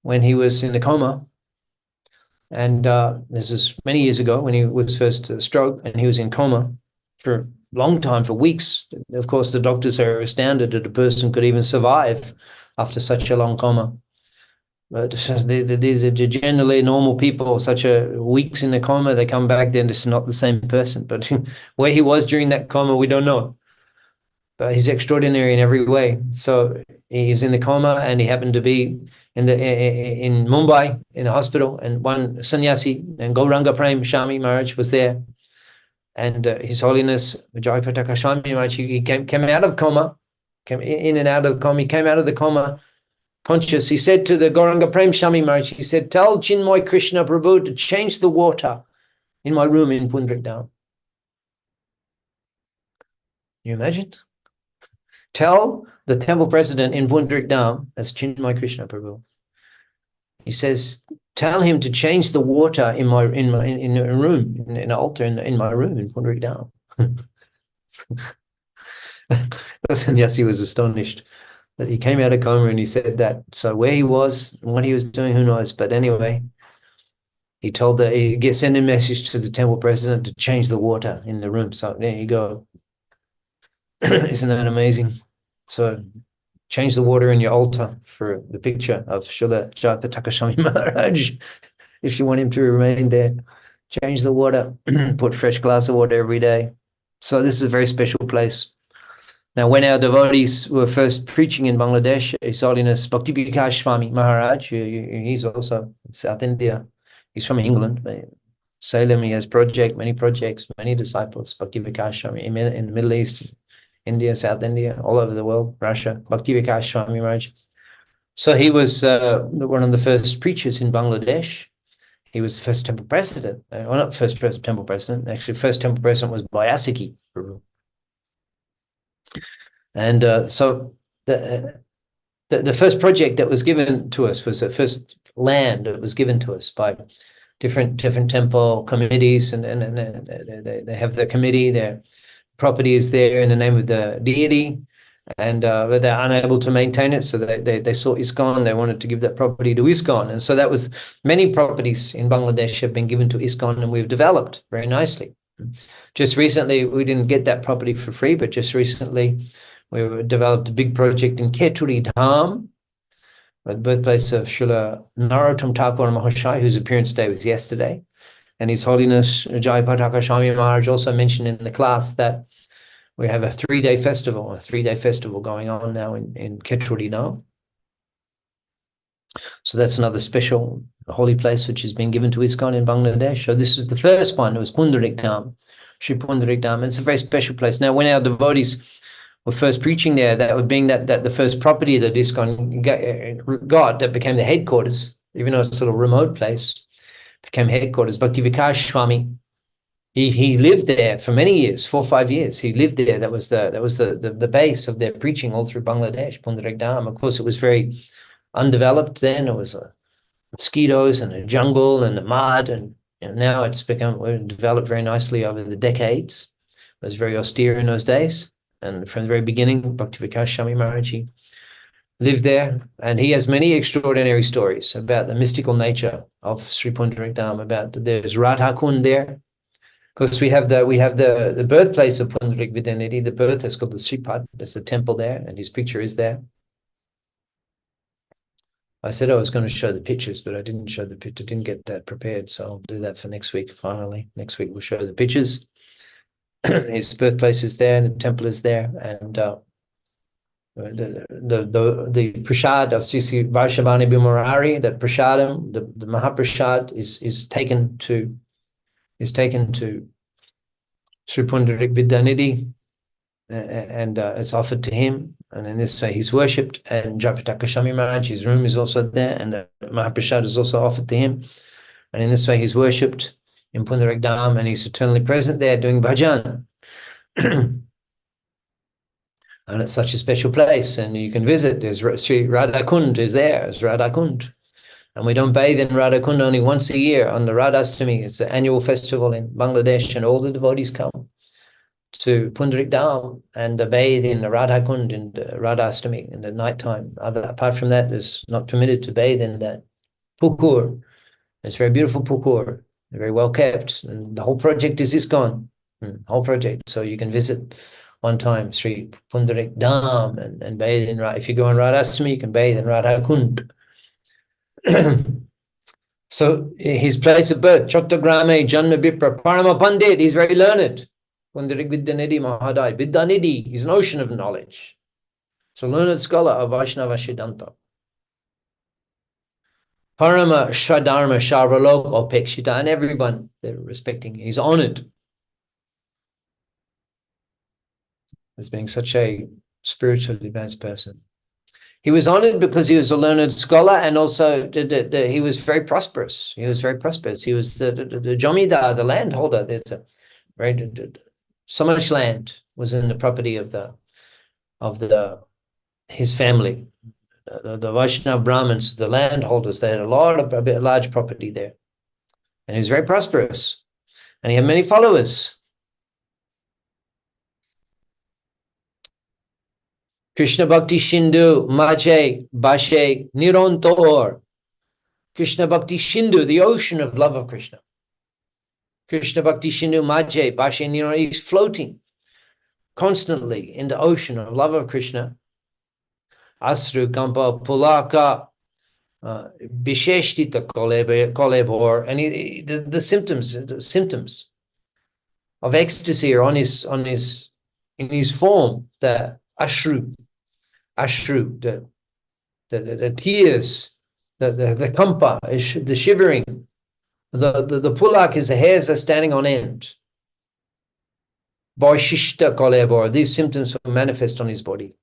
when he was in a coma, and this is many years ago when he was first stroke, and he was in coma for a long time, for weeks. Of course, the doctors are astounded that a person could even survive after such a long coma. But these are generally normal people, such a weeks in a coma, they come back, then it's not the same person. But where he was during that coma, we don't know. But he's extraordinary in every way. So he's in the coma, and he happened to be in Mumbai in a hospital, and one sannyasi, and Gauranga Prem Shami Maharaj was there. And His Holiness Jai Pataka Shami Maharaj, he came out of coma, came in and out of coma. He came out of the coma conscious. He said to the Gauranga Prem Shami Maharaj, he said, "Tell Chinmoy Krishna Prabhu to change the water in my room in Pundarik Dham." Can you imagine? Tell the temple president in Pundarik Dham, that's Chinmoy Krishna Prabhu. He says, tell him to change the water in a room, in an altar in my room in Pundarik Dham. The sannyasi was astonished that he came out of coma and he said that. So where he was, what he was doing, who knows? But anyway, he sent a message to the temple president to change the water in the room. So there you go. Isn't that amazing? So change the water in your altar for the picture of Srila Jataka Shami Maharaj. If you want him to remain there, change the water, put fresh glass of water every day. So this is a very special place. Now, when our devotees were first preaching in Bangladesh, His Holiness Bhakti Vikas Swami Maharaj, he's also in South India. He's from England. Salem, he has many projects, many disciples. Bhakti Vikas Swami in the Middle East, India, South India, all over the world, Russia. Bhakti Vikas Swami Maharaj. So he was one of the first preachers in Bangladesh. He was the first temple president. Well, not first temple president. Actually, first temple president was Bayasiki. And so the first project that was given to us was the first land that was given to us by different temple committees, and they have their committee, their property is there in the name of the deity, and but they're unable to maintain it, so they saw ISKCON. They wanted to give that property to ISKCON, and so that was many properties in Bangladesh have been given to ISKCON, and we've developed very nicely. Just recently, we didn't get that property for free, but just recently we developed a big project in Keturi Dham, the birthplace of Srila Narottam Thakur Mahashai, whose appearance day was yesterday. And His Holiness Jai Pataka Swami Maharaj also mentioned in the class that we have a three-day festival going on now in Keturi Dham. So that's another special holy place which has been given to ISKCON in Bangladesh. So this is the first one. It was Pundarik Dham, Sri Pundarik Dham. It's a very special place. Now, when our devotees were first preaching there, that would being that the first property that ISKCON got, that became the headquarters, even though it's a sort of remote place, became headquarters. Bhakti Vikas Swami, he lived there for many years, 4 or 5 years. He lived there. That was the base of their preaching all through Bangladesh, Pundarik Dham. Of course, it was very undeveloped then. It was mosquitoes and a jungle and the mud, and now it's developed very nicely over the decades. It was very austere in those days, and from the very beginning, Bhakti Vikas Swami Maharaji lived there, and he has many extraordinary stories about the mystical nature of Sri Pundarik Dham. There's Radha Kund there. Of course, we have the birthplace of Pundarik Vidyanidhi. The birth is called the Sripad. There's a temple there, and his picture is there. I said I was going to show the pictures, but I didn't show the picture. Didn't get that prepared, so I'll do that for next week. Finally, next week we'll show the pictures. His birthplace is there, and the temple is there, and the prasad of Sri Varshavani Bimurari, that prasadam, the Mahaprasad is taken to Sri Pundarik Vidyanidhi, and it's offered to him, and in this way he's worshipped. And Japataka Swami Maharaj, his room is also there, and the Mahaprasad is also offered to him, and in this way he's worshipped in Pundarik Dham, and he's eternally present there doing bhajan. And it's such a special place, and you can visit. There's Sri Radha Kund is there. It's Radha Kund. And we don't bathe in Radha Kund only once a year on the Radhastami. It's an annual festival in Bangladesh, and all the devotees come to Pundarik Dham and bathe in the Radha Kund in the Radhastami in the nighttime. Apart from that, it's not permitted to bathe in that pukur. It's a very beautiful pukur, very well kept. And the whole project is ISKCON, whole project. So you can visit one time Sri Pundarik Dham and bathe in Radha. If you go on Radhastami, you can bathe in Radha Kund. So his place of birth, Chottagrame Janma Vipra Parama Pandit, he's very learned. Pundarik Vidyanidhi Mahadai. Vidyanidhi, he's an ocean of knowledge. So learned scholar of Vaishnava Siddhanta. Parama Shadharma Sharvalok Opekshita, and everyone they're respecting. He's honored as being such a spiritually advanced person. He was honored because he was a learned scholar, and also he was very prosperous. He was very prosperous. He was the Jomidar, the landholder. There's so much land was in the property of his family. The Vaishnava Brahmins, the landholders, they had a large property there. And he was very prosperous. And he had many followers. Krishna Bhakti Sindhu, Mache, Bashe, Nirantor. Krishna Bhakti Sindhu, the ocean of love of Krishna. Krishna Bhakti Sindhu, Mache, Bashe, Nirantor. He's floating constantly in the ocean of love of Krishna. Asru, Kampa, Pulaka, Bisheshtita, Kolebor. And the symptoms of ecstasy are in his form, the ashru, the tears, the kampa, the shivering, the pulak is the hairs are standing on end. Boishishta kolebor, these symptoms will manifest on his body.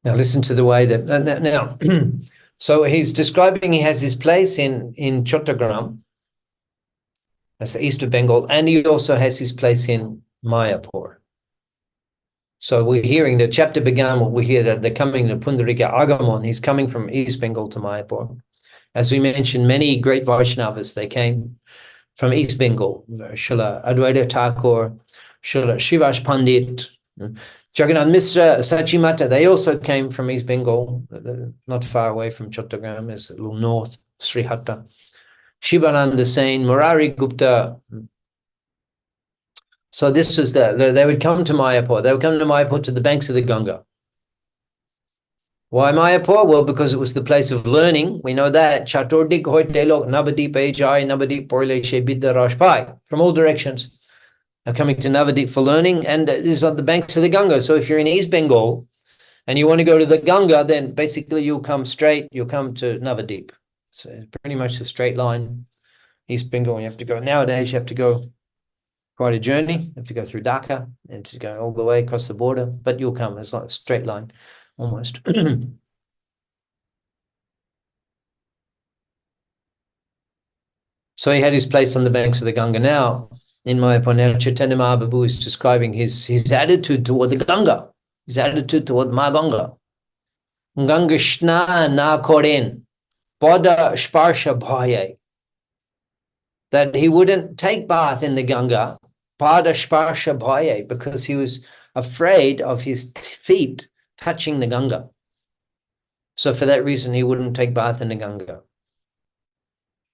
Now listen to the way that so he's describing he has his place in Chottagram. That's the east of Bengal, and he also has his place in Mayapur. So we're hearing the chapter began, we hear that they're coming to Pundarika Agamon. He's coming from East Bengal to Mayapur. As we mentioned, many great Vaishnavas, they came from East Bengal. Srila Advaita Thakur, Srila Srivas Pandit, Jagannath Mishra, Sachimata, they also came from East Bengal, not far away from Chottagram, it's a little north, Srihatta. Shivananda Sen, Murari Gupta. So this was they would come to Mayapur. They would come to Mayapur to the banks of the Ganga. Why Mayapur? Well, because it was the place of learning. We know that. Chaturdik hoitelok nabadip ajai nabadip porleshe bidda rashpai. From all directions, are coming to Navadip for learning, and it is on the banks of the Ganga. So if you're in East Bengal and you want to go to the Ganga, then basically you'll come to Navadip. So it's pretty much a straight line. East Bengal, you have to go. Nowadays, you have to go quite a journey. You have to go through Dhaka and to go all the way across the border, but you'll come. It's like a straight line, almost. So he had his place on the banks of the Ganga. Now, in my opinion, Chaitanya Mahaprabhu is describing his attitude toward the Ganga, his attitude toward Ma Ganga. Ganga Shna na koren, pada sparsha bhaye. That he wouldn't take bath in the Ganga, pada sparsha bhaye, because he was afraid of his feet touching the Ganga. So for that reason, he wouldn't take bath in the Ganga.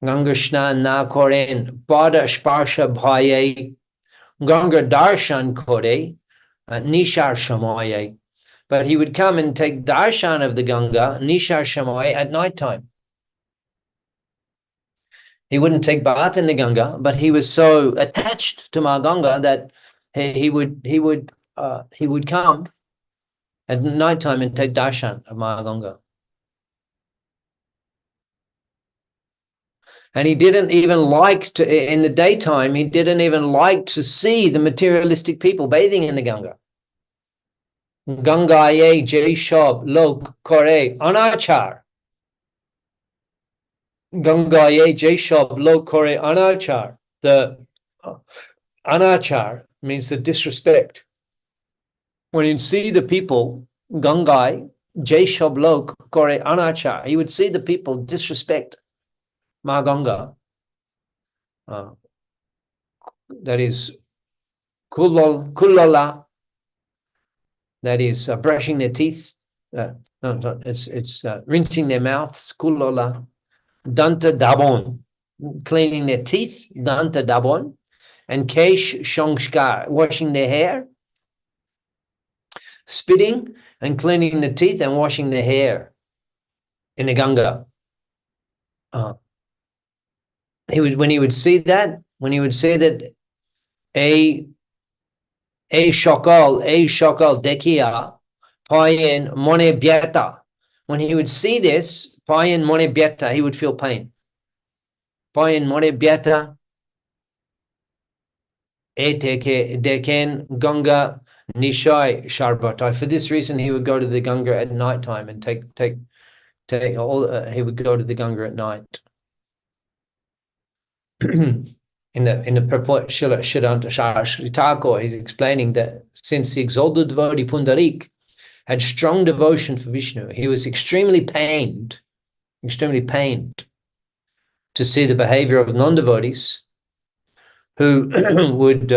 Ganga Shna na koren, pada sparsha bhaye, Ganga darshan kore, nishar shamaye. But he would come and take darshan of the Ganga, nishar shamaye, at night time. He wouldn't take bath in the Ganga, but he was so attached to Ma Ganga that he would come at night time and take darshan of Ma Ganga. And he didn't even like to, in the daytime, he didn't even like to see the materialistic people bathing in the Ganga. Gangaye jai shab lok kore anachar. Gangaye jai shab lok kore anachar. The anachar means the disrespect. When you see the people, Gangai jai shab lok kore anachar, he would see the people disrespect Ma Ganga. That is kulala. That is brushing their teeth. It's rinsing their mouths. Kulola. Danta dabon, cleaning their teeth. Danta dabon. And kesh shongshkar, washing their hair. Spitting and cleaning the teeth and washing their hair in the Ganga. When he would see that a shakal dekia payen mone byata. When he would see this payen mone byata, he would feel pain. Payen mone byata eteke deken Ganga nishai sharbatai. For this reason, he would go to the Ganga at night time and take all. He would go to the Ganga at night. In the purport, Sri Thakur, he's explaining that since the exalted devotee Pundarik had strong devotion for Vishnu, he was extremely pained to see the behavior of non-devotees who would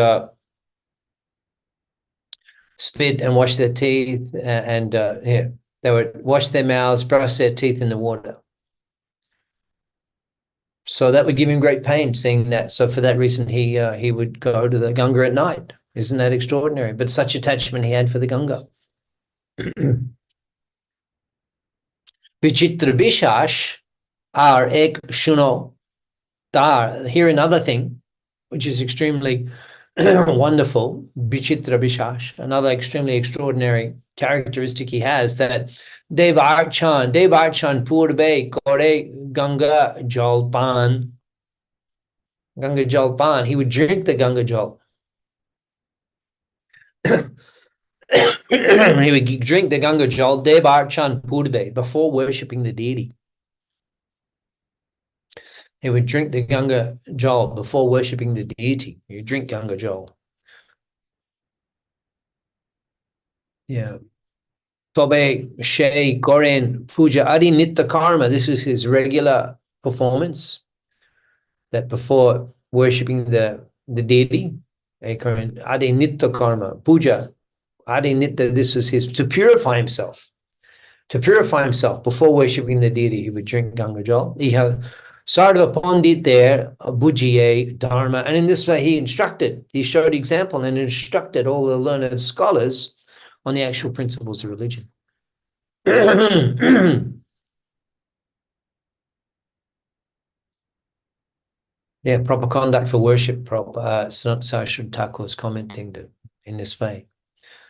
spit and wash their teeth, and they would wash their mouths, brush their teeth in the water. So that would give him great pain seeing that. So for that reason, he would go to the Ganga at night. Isn't that extraordinary? But such attachment he had for the Ganga. Vichitra Bishash ar ek shuno dar. Here another thing, which is extremely wonderful. Vichitra Bishash, another extremely extraordinary characteristic he has, that Devarchan Purbe Kore Ganga Jalpan. Ganga Jalpan, he would drink the Ganga Jal. He would drink the Ganga Jal, Devarchan Purbe, before worshipping the deity. He would drink the Ganga Jal before worshipping the deity. You drink Ganga Jal. Yeah. Tobe Shay Goren Puja Adi Nitta Karma. This is his regular performance. That before worshipping the deity, Adi Nitta Karma Puja Adi Nitta. This is his to purify himself. To purify himself before worshipping the deity, he would drink Ganga Jal. He had Sardava Pandit there, Bujiye Dharma, and in this way he showed example and instructed all the learned scholars on the actual principles of religion. Yeah, proper conduct for worship. Sanat Thakur was commenting in this way.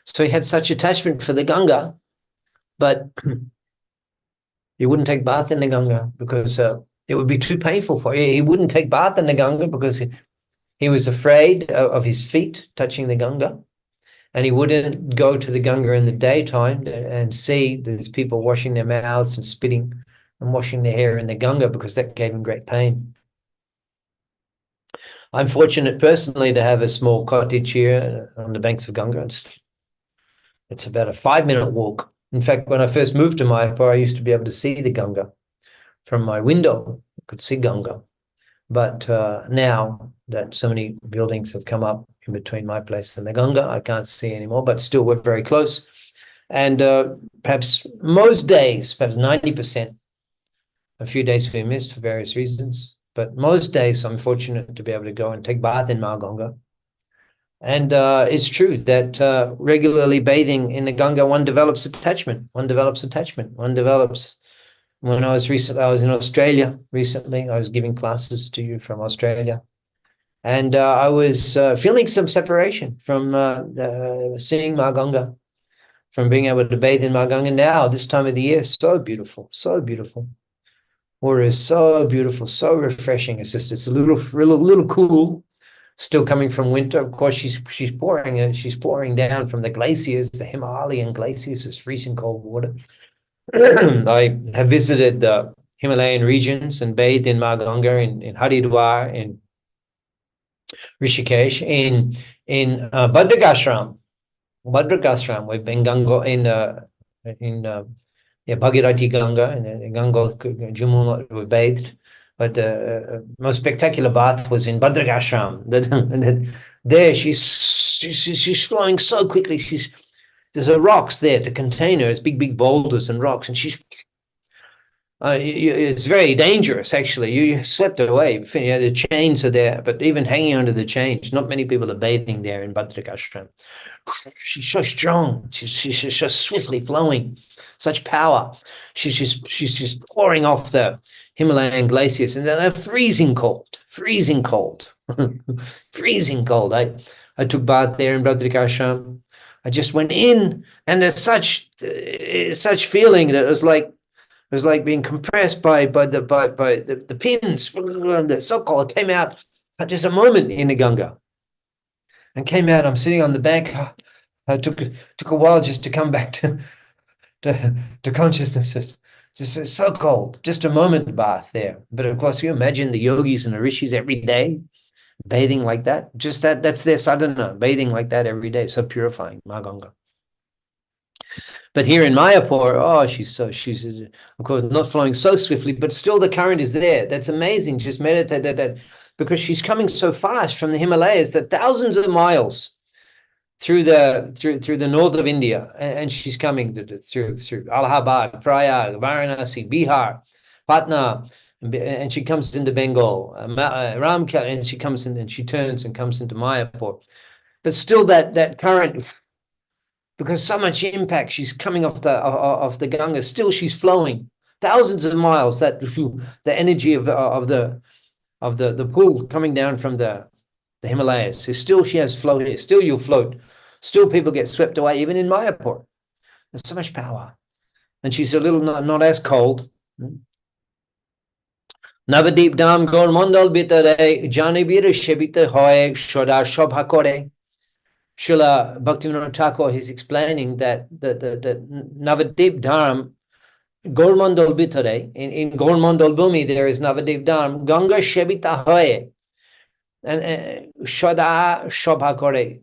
So he had such attachment for the Ganga, but he wouldn't take bath in the Ganga because it would be too painful for him. He wouldn't take bath in the Ganga because he was afraid of his feet touching the Ganga. And he wouldn't go to the Ganga in the daytime and see these people washing their mouths and spitting and washing their hair in the Ganga because that gave him great pain. I'm fortunate personally to have a small cottage here on the banks of Ganga. It's about a 5-minute walk. In fact, when I first moved to Mayapur, I used to be able to see the Ganga from my window. I could see Ganga. But now that so many buildings have come up in between my place and the Ganga, I can't see anymore, but still we're very close. And perhaps most days, perhaps 90%, a few days we missed for various reasons, but most days I'm fortunate to be able to go and take bath in Mount Ganga. And it's true that regularly bathing in the Ganga, one develops attachment. When I was in Australia recently. I was giving classes to you from Australia. And I was feeling some separation from seeing Mount Ganga, from being able to bathe in Mount Ganga now, this time of the year. So beautiful, so beautiful. Water is so beautiful, so refreshing. It's a little cool. Still coming from winter. Of course, she's pouring down from the glaciers, the Himalayan glaciers. It's freezing cold water. I have visited the Himalayan regions and bathed in Mount Ganga, in Haridwar, in Rishikesh, in Bhadragashram, we've been Ganga in Bhagirathi Ganga and Ganga Jamuna we bathed. But the most spectacular bath was in Bhadragashram. There she's flowing so quickly. There's rocks there to contain her. It's big boulders and rocks, and it's very dangerous, actually. You swept away. The chains are there, but even hanging onto the chains, not many people are bathing there in Bhadragashram. She's so strong. She's just swiftly flowing, such power. She's just pouring off the Himalayan glaciers, and they're freezing cold, freezing cold. I took bath there in Bhadragashram. I just went in, and there's such feeling that it was like being compressed by the pins. The so-called came out at just a moment in the Ganga, and came out. I'm sitting on the bank. I took a while just to come back to consciousness. Just so cold. Just a moment bath there. But of course, you imagine the yogis and the rishis every day bathing like that. Just that's their sadhana, bathing like that every day. So purifying, Ma Ganga. But here in Mayapur, she's of course not flowing so swiftly, but still the current is there. That's amazing. Just meditate that because she's coming so fast from the Himalayas, that thousands of miles through the north of India, and she's coming through Allahabad, Prayag, Varanasi, Bihar, Patna, and she comes into Bengal, Ramkal, and she comes in and she turns and comes into Mayapur. But still that current, because so much impact, she's coming off the Ganga. Still, she's flowing thousands of miles. That the energy of the pool coming down from the Himalayas. So still, she has flow here. Still, you'll float. Still, people get swept away, even in Mayapur. There's so much power, and she's a little not as cold. Navadeep Dham Gaur Mandal Bitare Janibir Shebita Hoy Shoda Shobha Kore. Srila Bhaktivinoda Thakur is explaining that the Navadeep Dham, Gormandal Bitare, in Gormandal Bhumi, there is Navadeep Dham, Ganga Shebita Hoye, and Shoda Shobha Kore.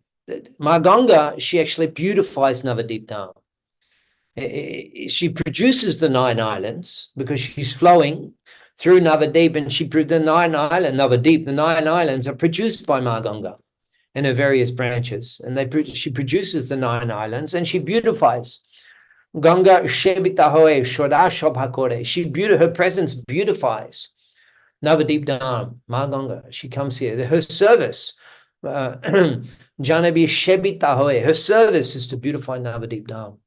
Ma Ganga, she actually beautifies Navadeep Dham. She produces the 9 islands because she's flowing through Navadeep, and the 9 islands are produced by Ma Ganga and her various branches, and she produces the 9 islands, and she beautifies. Ganga Shebita Hoe Shoda Shobha Kore. Her presence beautifies Navadeep Dham, Ma Ganga. She comes here. Her service, Janabi Shebita Hoe, her service is to beautify Navadeep Dham.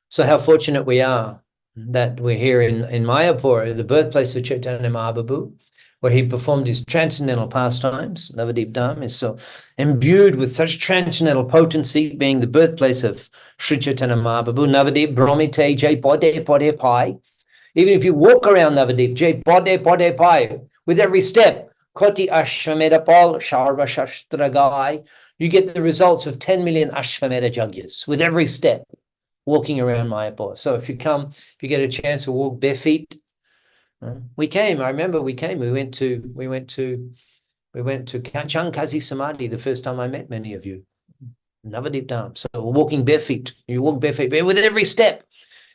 So how fortunate we are that we're here in Mayapur, the birthplace of Chaitanya Mahaprabhu, where he performed his transcendental pastimes. Navadip Dham is so imbued with such transcendental potency, being the birthplace of Sri Chaitanya Mahaprabhu. Navadip Brahmite Jai Pode Pode Pai. Even if you walk around Navadip, Jai Pode Pode Pai, with every step, Koti Ashvamedha Sharva Shastragai, you get the results of 10 million Ashvamedha Yagyas with every step, walking around Mayapur. So if you get a chance to walk bare feet, I remember we went to Chankasi Samadhi the first time I met many of you. Navadip Dham. So walking bare feet. You walk bare feet. But with every step,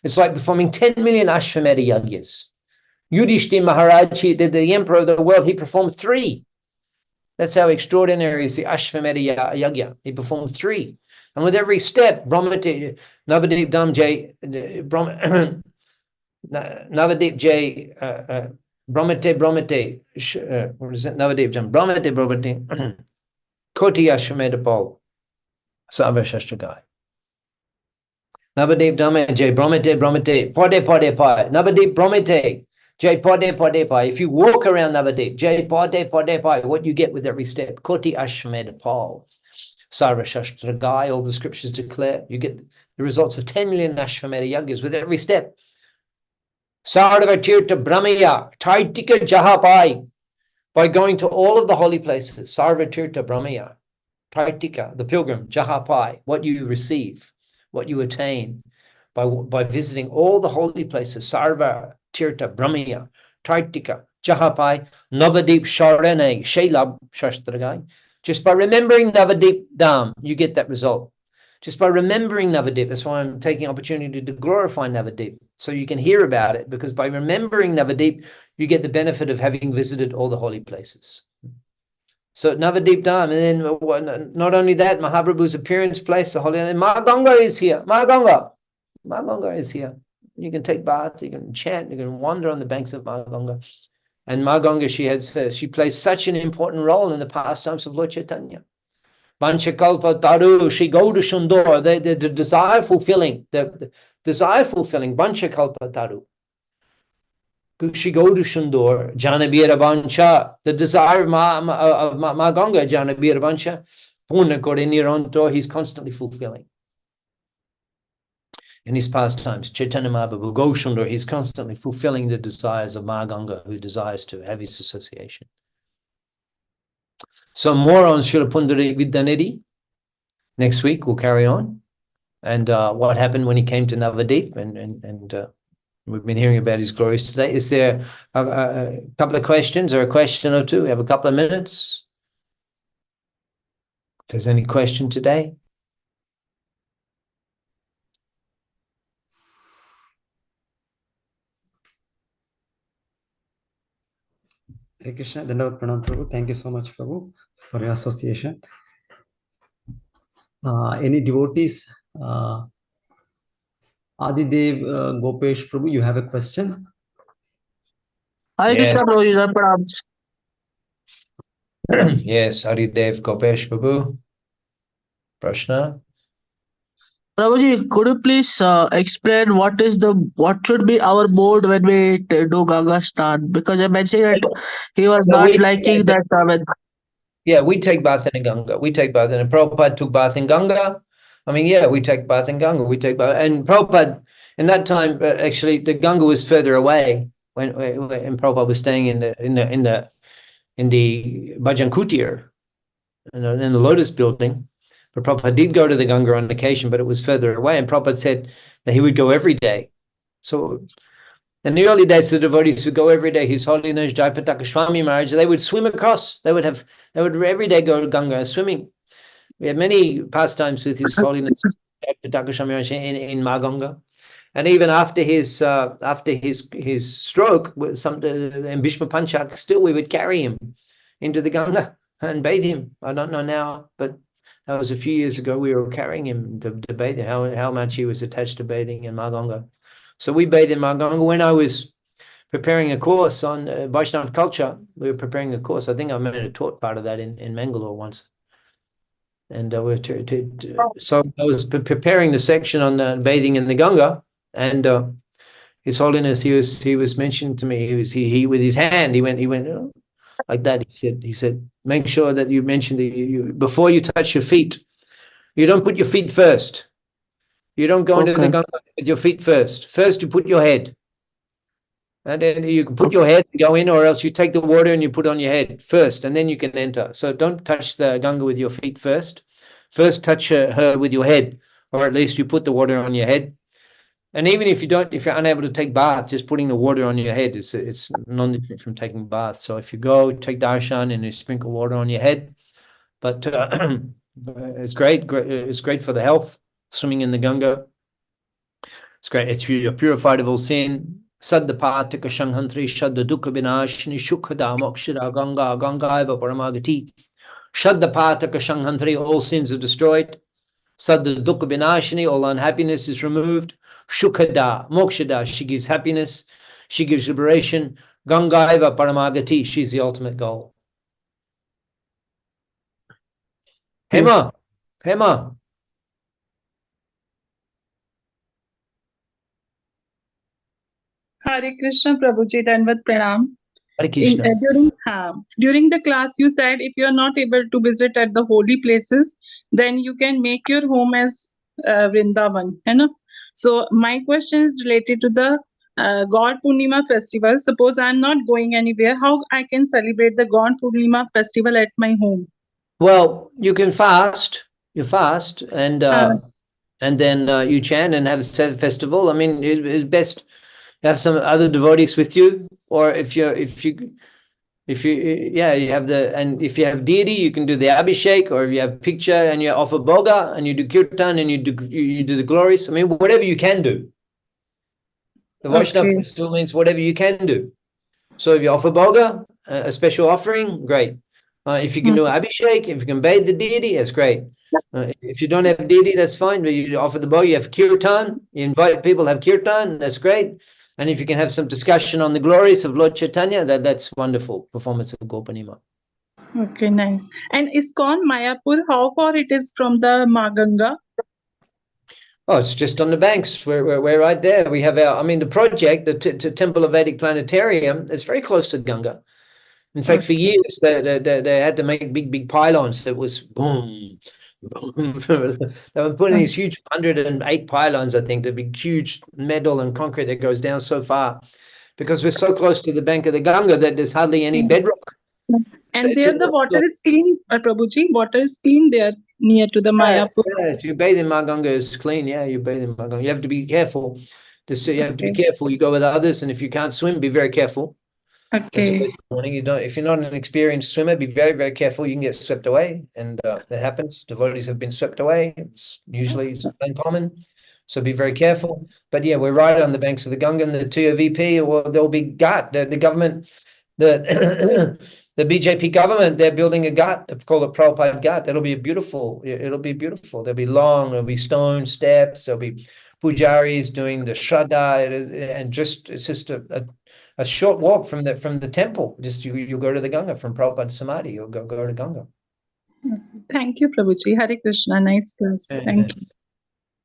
it's like performing 10 million Ashvamedha Yagyas. Yudhishthira Maharaj, the emperor of the world, he performed 3. That's how extraordinary is the Ashvamedha Yagya. He performed 3. And with every step, Navadip Dham Jai, Navadip Jai, Brahmate, what is it? Navadip Jam, Brahmate, Koti Ashvamedha Pal, Sarva Shastragai. Navadip Dham Jai, Brahmate, Pode Pode Pai, Navadip Brahmate, Jai Pode Pode Pai. If you walk around Navadip, Jai Pode Pode Pai, what you get with every step, Koti Ashvamedha Pal, Sarva Shastragai, all the scriptures declare, you get the results of 10 million Ashvamedha Yagyas with every step. Sarva Tirtha Brahmaya, Taitika Jahapai, by going to all of the holy places. Sarva Tirtha Brahmaya, Taitika, the pilgrim, Jahapai, what you receive, what you attain by visiting all the holy places. Sarva Tirtha Brahmaya, Taitika, Jahapai, Navadip Sharane, Shailab Shastragai. Just by remembering Navadip Dham, you get that result. Just by remembering Navadip, that's why I'm taking opportunity to glorify Navadip, so you can hear about it, because by remembering Navadip, you get the benefit of having visited all the holy places. So Navadip Dham, and then not only that, Mahaprabhu's appearance place, the holy, and Ma Ganga is here. Ma Ganga is here. You can take bath, you can chant, you can wander on the banks of Ma Ganga. And Ma Ganga, she plays such an important role in the pastimes of Lord Chaitanya. Panchakalpa Taru, Shri Gauda Shundor, the desire fulfilling, Panchakalpa Taru. Shri Gauda Shundor, Janabira Bancha, the desire of Ma Ganga, Janabira Bancha, Puna Koriniranto, he's constantly fulfilling. In his pastimes, Chaitanya Mahaprabhu, Gaushundor, he's constantly fulfilling the desires of Ma Ganga, who desires to have his association. So more on Srila Pundarik Vidyanidhi. Next week we'll carry on. And what happened when he came to Navadip, and we've been hearing about his glories today. Is there a couple of questions or a question or two? We have a couple of minutes. If there's any question today. Hare Krishna, Dandavat Pranam Prabhu. Thank you so much, Prabhu, for your association. Any devotees? Adidev Gopesh Prabhu, you have a question? Hare Krishna, Prabhu. Yes, Adidev Gopesh Prabhu. Prashna. Prabhuji, could you please explain what should be our mood when we do Ganga Stan? Because I mentioned that he was not liking that. Yeah, we take bath in Ganga. We take bath in Prabhupada took bath in Ganga. I mean, yeah, we take bath in Ganga. We take bath, and Prabhupada in that time actually the Ganga was further away when Prabhupada was staying in the Bhajan Kutir, in the Lotus building. But Prabhupada did go to the Ganga on occasion, but it was further away. And Prabhupada said that he would go every day. So in the early days, the devotees would go every day. His Holiness Jayapataka Swami Maharaj, they would swim across. They would every day go to Ganga swimming. We had many pastimes with His Holiness Jayapataka Swami Maharaj in Ma Ganga. And even after his stroke, in Bhishma Panchak, still we would carry him into the Ganga and bathe him. I don't know now, but that was a few years ago. We were carrying him to bathe, how much he was attached to bathing in Ma Ganga. So we bathed in Ma Ganga. When I was preparing a course on Vaishnava culture, we were preparing a course. I think I might have taught part of that in Mangalore once. And so I was preparing the section on bathing in the Ganga, and His Holiness, he was mentioning to me, he with his hand, he went, like that. He said, make sure that you mention that you before you touch your feet, you don't put your feet first. You don't go into the Okay. Ganga with your feet first. First, you put your head. And then you can put your head and go in, or else you take the water and you put on your head first, and then you can enter. So don't touch the Ganga with your feet first. First, touch her with your head, or at least you put the water on your head. And even if you're unable to take bath, just putting the water on your head it's non-different from taking bath. So if you go take darshan and you sprinkle water on your head, but it's great. It's great for the health. Swimming in the Ganga, it's great. It's you're purified of all sin. Saddapataka Shanghantri Shadda Dukha Vinashini Shukhada Mokshida Ganga Gangaiva Paramagati. Shaddapataka Shanghantri, all sins are destroyed. Saddha Dukha Vinashini, all unhappiness is removed. Shukhada Mokshada, she gives happiness, she gives liberation. Gangaiva Paramagati, she's the ultimate goal. Hema, Hema. Hare Krishna Prabhuji, Danvat Pranam. Hare Krishna. During the class, you said if you are not able to visit at the holy places, then you can make your home as Vrindavan. है ना? So my question is related to the God Purnima festival. Suppose I am not going anywhere, how I can celebrate the God Purnima festival at my home? Well, you can fast. You fast, and then you chant and have a festival. I mean, it's best to have some other devotees with you, or if you have and if you have deity, you can do the abhishek, or if you have picture and you offer boga and you do kirtan and you do the glories. I mean, whatever you can do. The Vaishnava festival means whatever you can do. So if you offer boga, a special offering, great. If you can do abhishek, if you can bathe the deity, that's great. If you don't have deity, that's fine. But you offer the boga, you have kirtan, you invite people, have kirtan, that's great. And if you can have some discussion on the glories of Lord Chaitanya, that's wonderful performance of Gopanima. Okay, nice. And ISKCON Mayapur, how far it is from the Maganga? Oh, it's just on the banks. We're right there. We have the project, the Temple of Vedic Planetarium, is very close to Ganga. In fact, for years, they had to make big pylons that was boom, boom. They were putting these huge 108 pylons, I think, the big, huge metal and concrete that goes down so far, because we're so close to the bank of the Ganga that there's hardly any bedrock. And there the water is clean, Prabhuji. Water is clean there near to the Mayapur. Yes, you bathe in Ganga is clean. Yeah, you bathe in Ganga. You have to be careful. You have to be careful. You go with others, and if you can't swim, be very careful. Okay. If you're not an experienced swimmer, be very, very careful. You can get swept away, and that happens. Devotees have been swept away. It's uncommon, so be very careful. But yeah, we're right on the banks of the Ganga, and the TOVP. Well, there'll be ghat. The government, the BJP government, they're building a ghat. They call it Prabhupada Ghat. It'll be beautiful. There'll be long. There'll be stone steps. There'll be pujaris doing the shraddha, and it's just a short walk from the temple. Just you go to the Ganga from Prabhupada's Samadhi. You'll go to Ganga. Thank you, Prabhuji. Hare Krishna. Nice class. Thank you.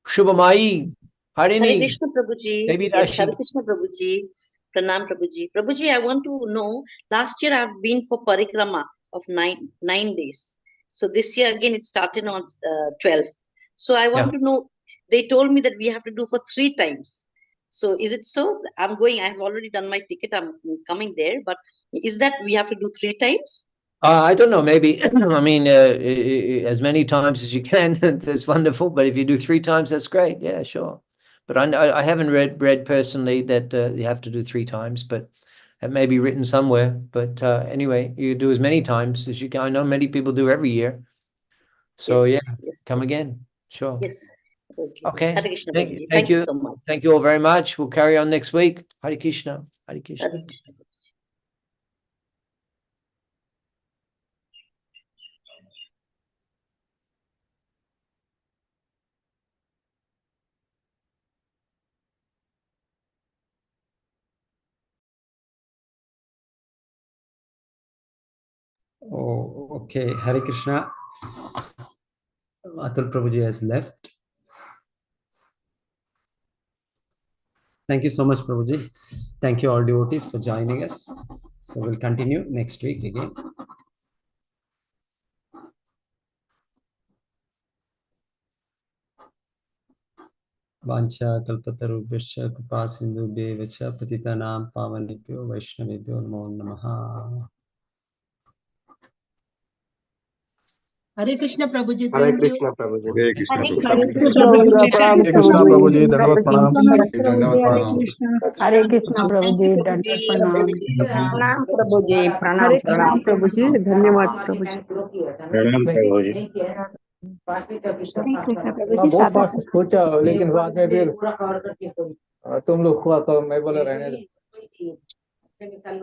Shubhamai. Hare Krishna, Prabhuji. Devi Yes, Dashi. Hare Krishna, Prabhuji. Pranam, Prabhuji. Prabhuji, I want to know, last year I've been for parikrama of nine days. So this year again it started on 12th. So I want to know, they told me that we have to do for 3 times. So is it so? I'm going, I've already done my ticket, I'm coming there, but is that we have to do 3 times? I don't know, maybe. I mean, as many times as you can, that's wonderful. But if you do 3 times, that's great. Yeah, sure. But I haven't read personally that you have to do 3 times, but it may be written somewhere. But anyway, you do as many times as you can. I know many people do every year. So yes, yeah, yes. Come again. Sure. Yes. Okay. Hare Krishna, Thank you so much. Thank you all very much. We'll carry on next week. Hare Krishna. Hare Krishna. Hare Krishna. Oh, okay. Hare Krishna. Atul Prabhuji has left. Thank you so much, Prabhuji. Thank you all devotees for joining us. So we'll continue next week again. Vancha kalpatarubhascha kripa sindhubhyo vacha patitanam pavanebhyo vaishnavebhyo namo namaha. Hare Krishna Prabhuji, Hare thank you. Krishna Prabhuji. Hare Krishna Hare Prabhuji. Hare Krishna Krishna Prabhuji. Pranam Thank Hare you. Krishna Prabhuji, Prabhuji. Dandavat Pranam. Dandavat Hare Pranam. Krishna. Hare Krishna Thank you, Prabhuji, Prabhuji. Dandavat Pranam. प्रणाम प्रभुजी Hare प्रणाम Krishna प्रणाम Prabhuji, धन्यवाद Prabhuji. Pranam Prabhuji. हरे कृष्ण प्रभुजी मैं बहुत साधु बार सोचा, लेकिन बाद में फिर तुम लोग हुआ तो मैं बोला रहने दो।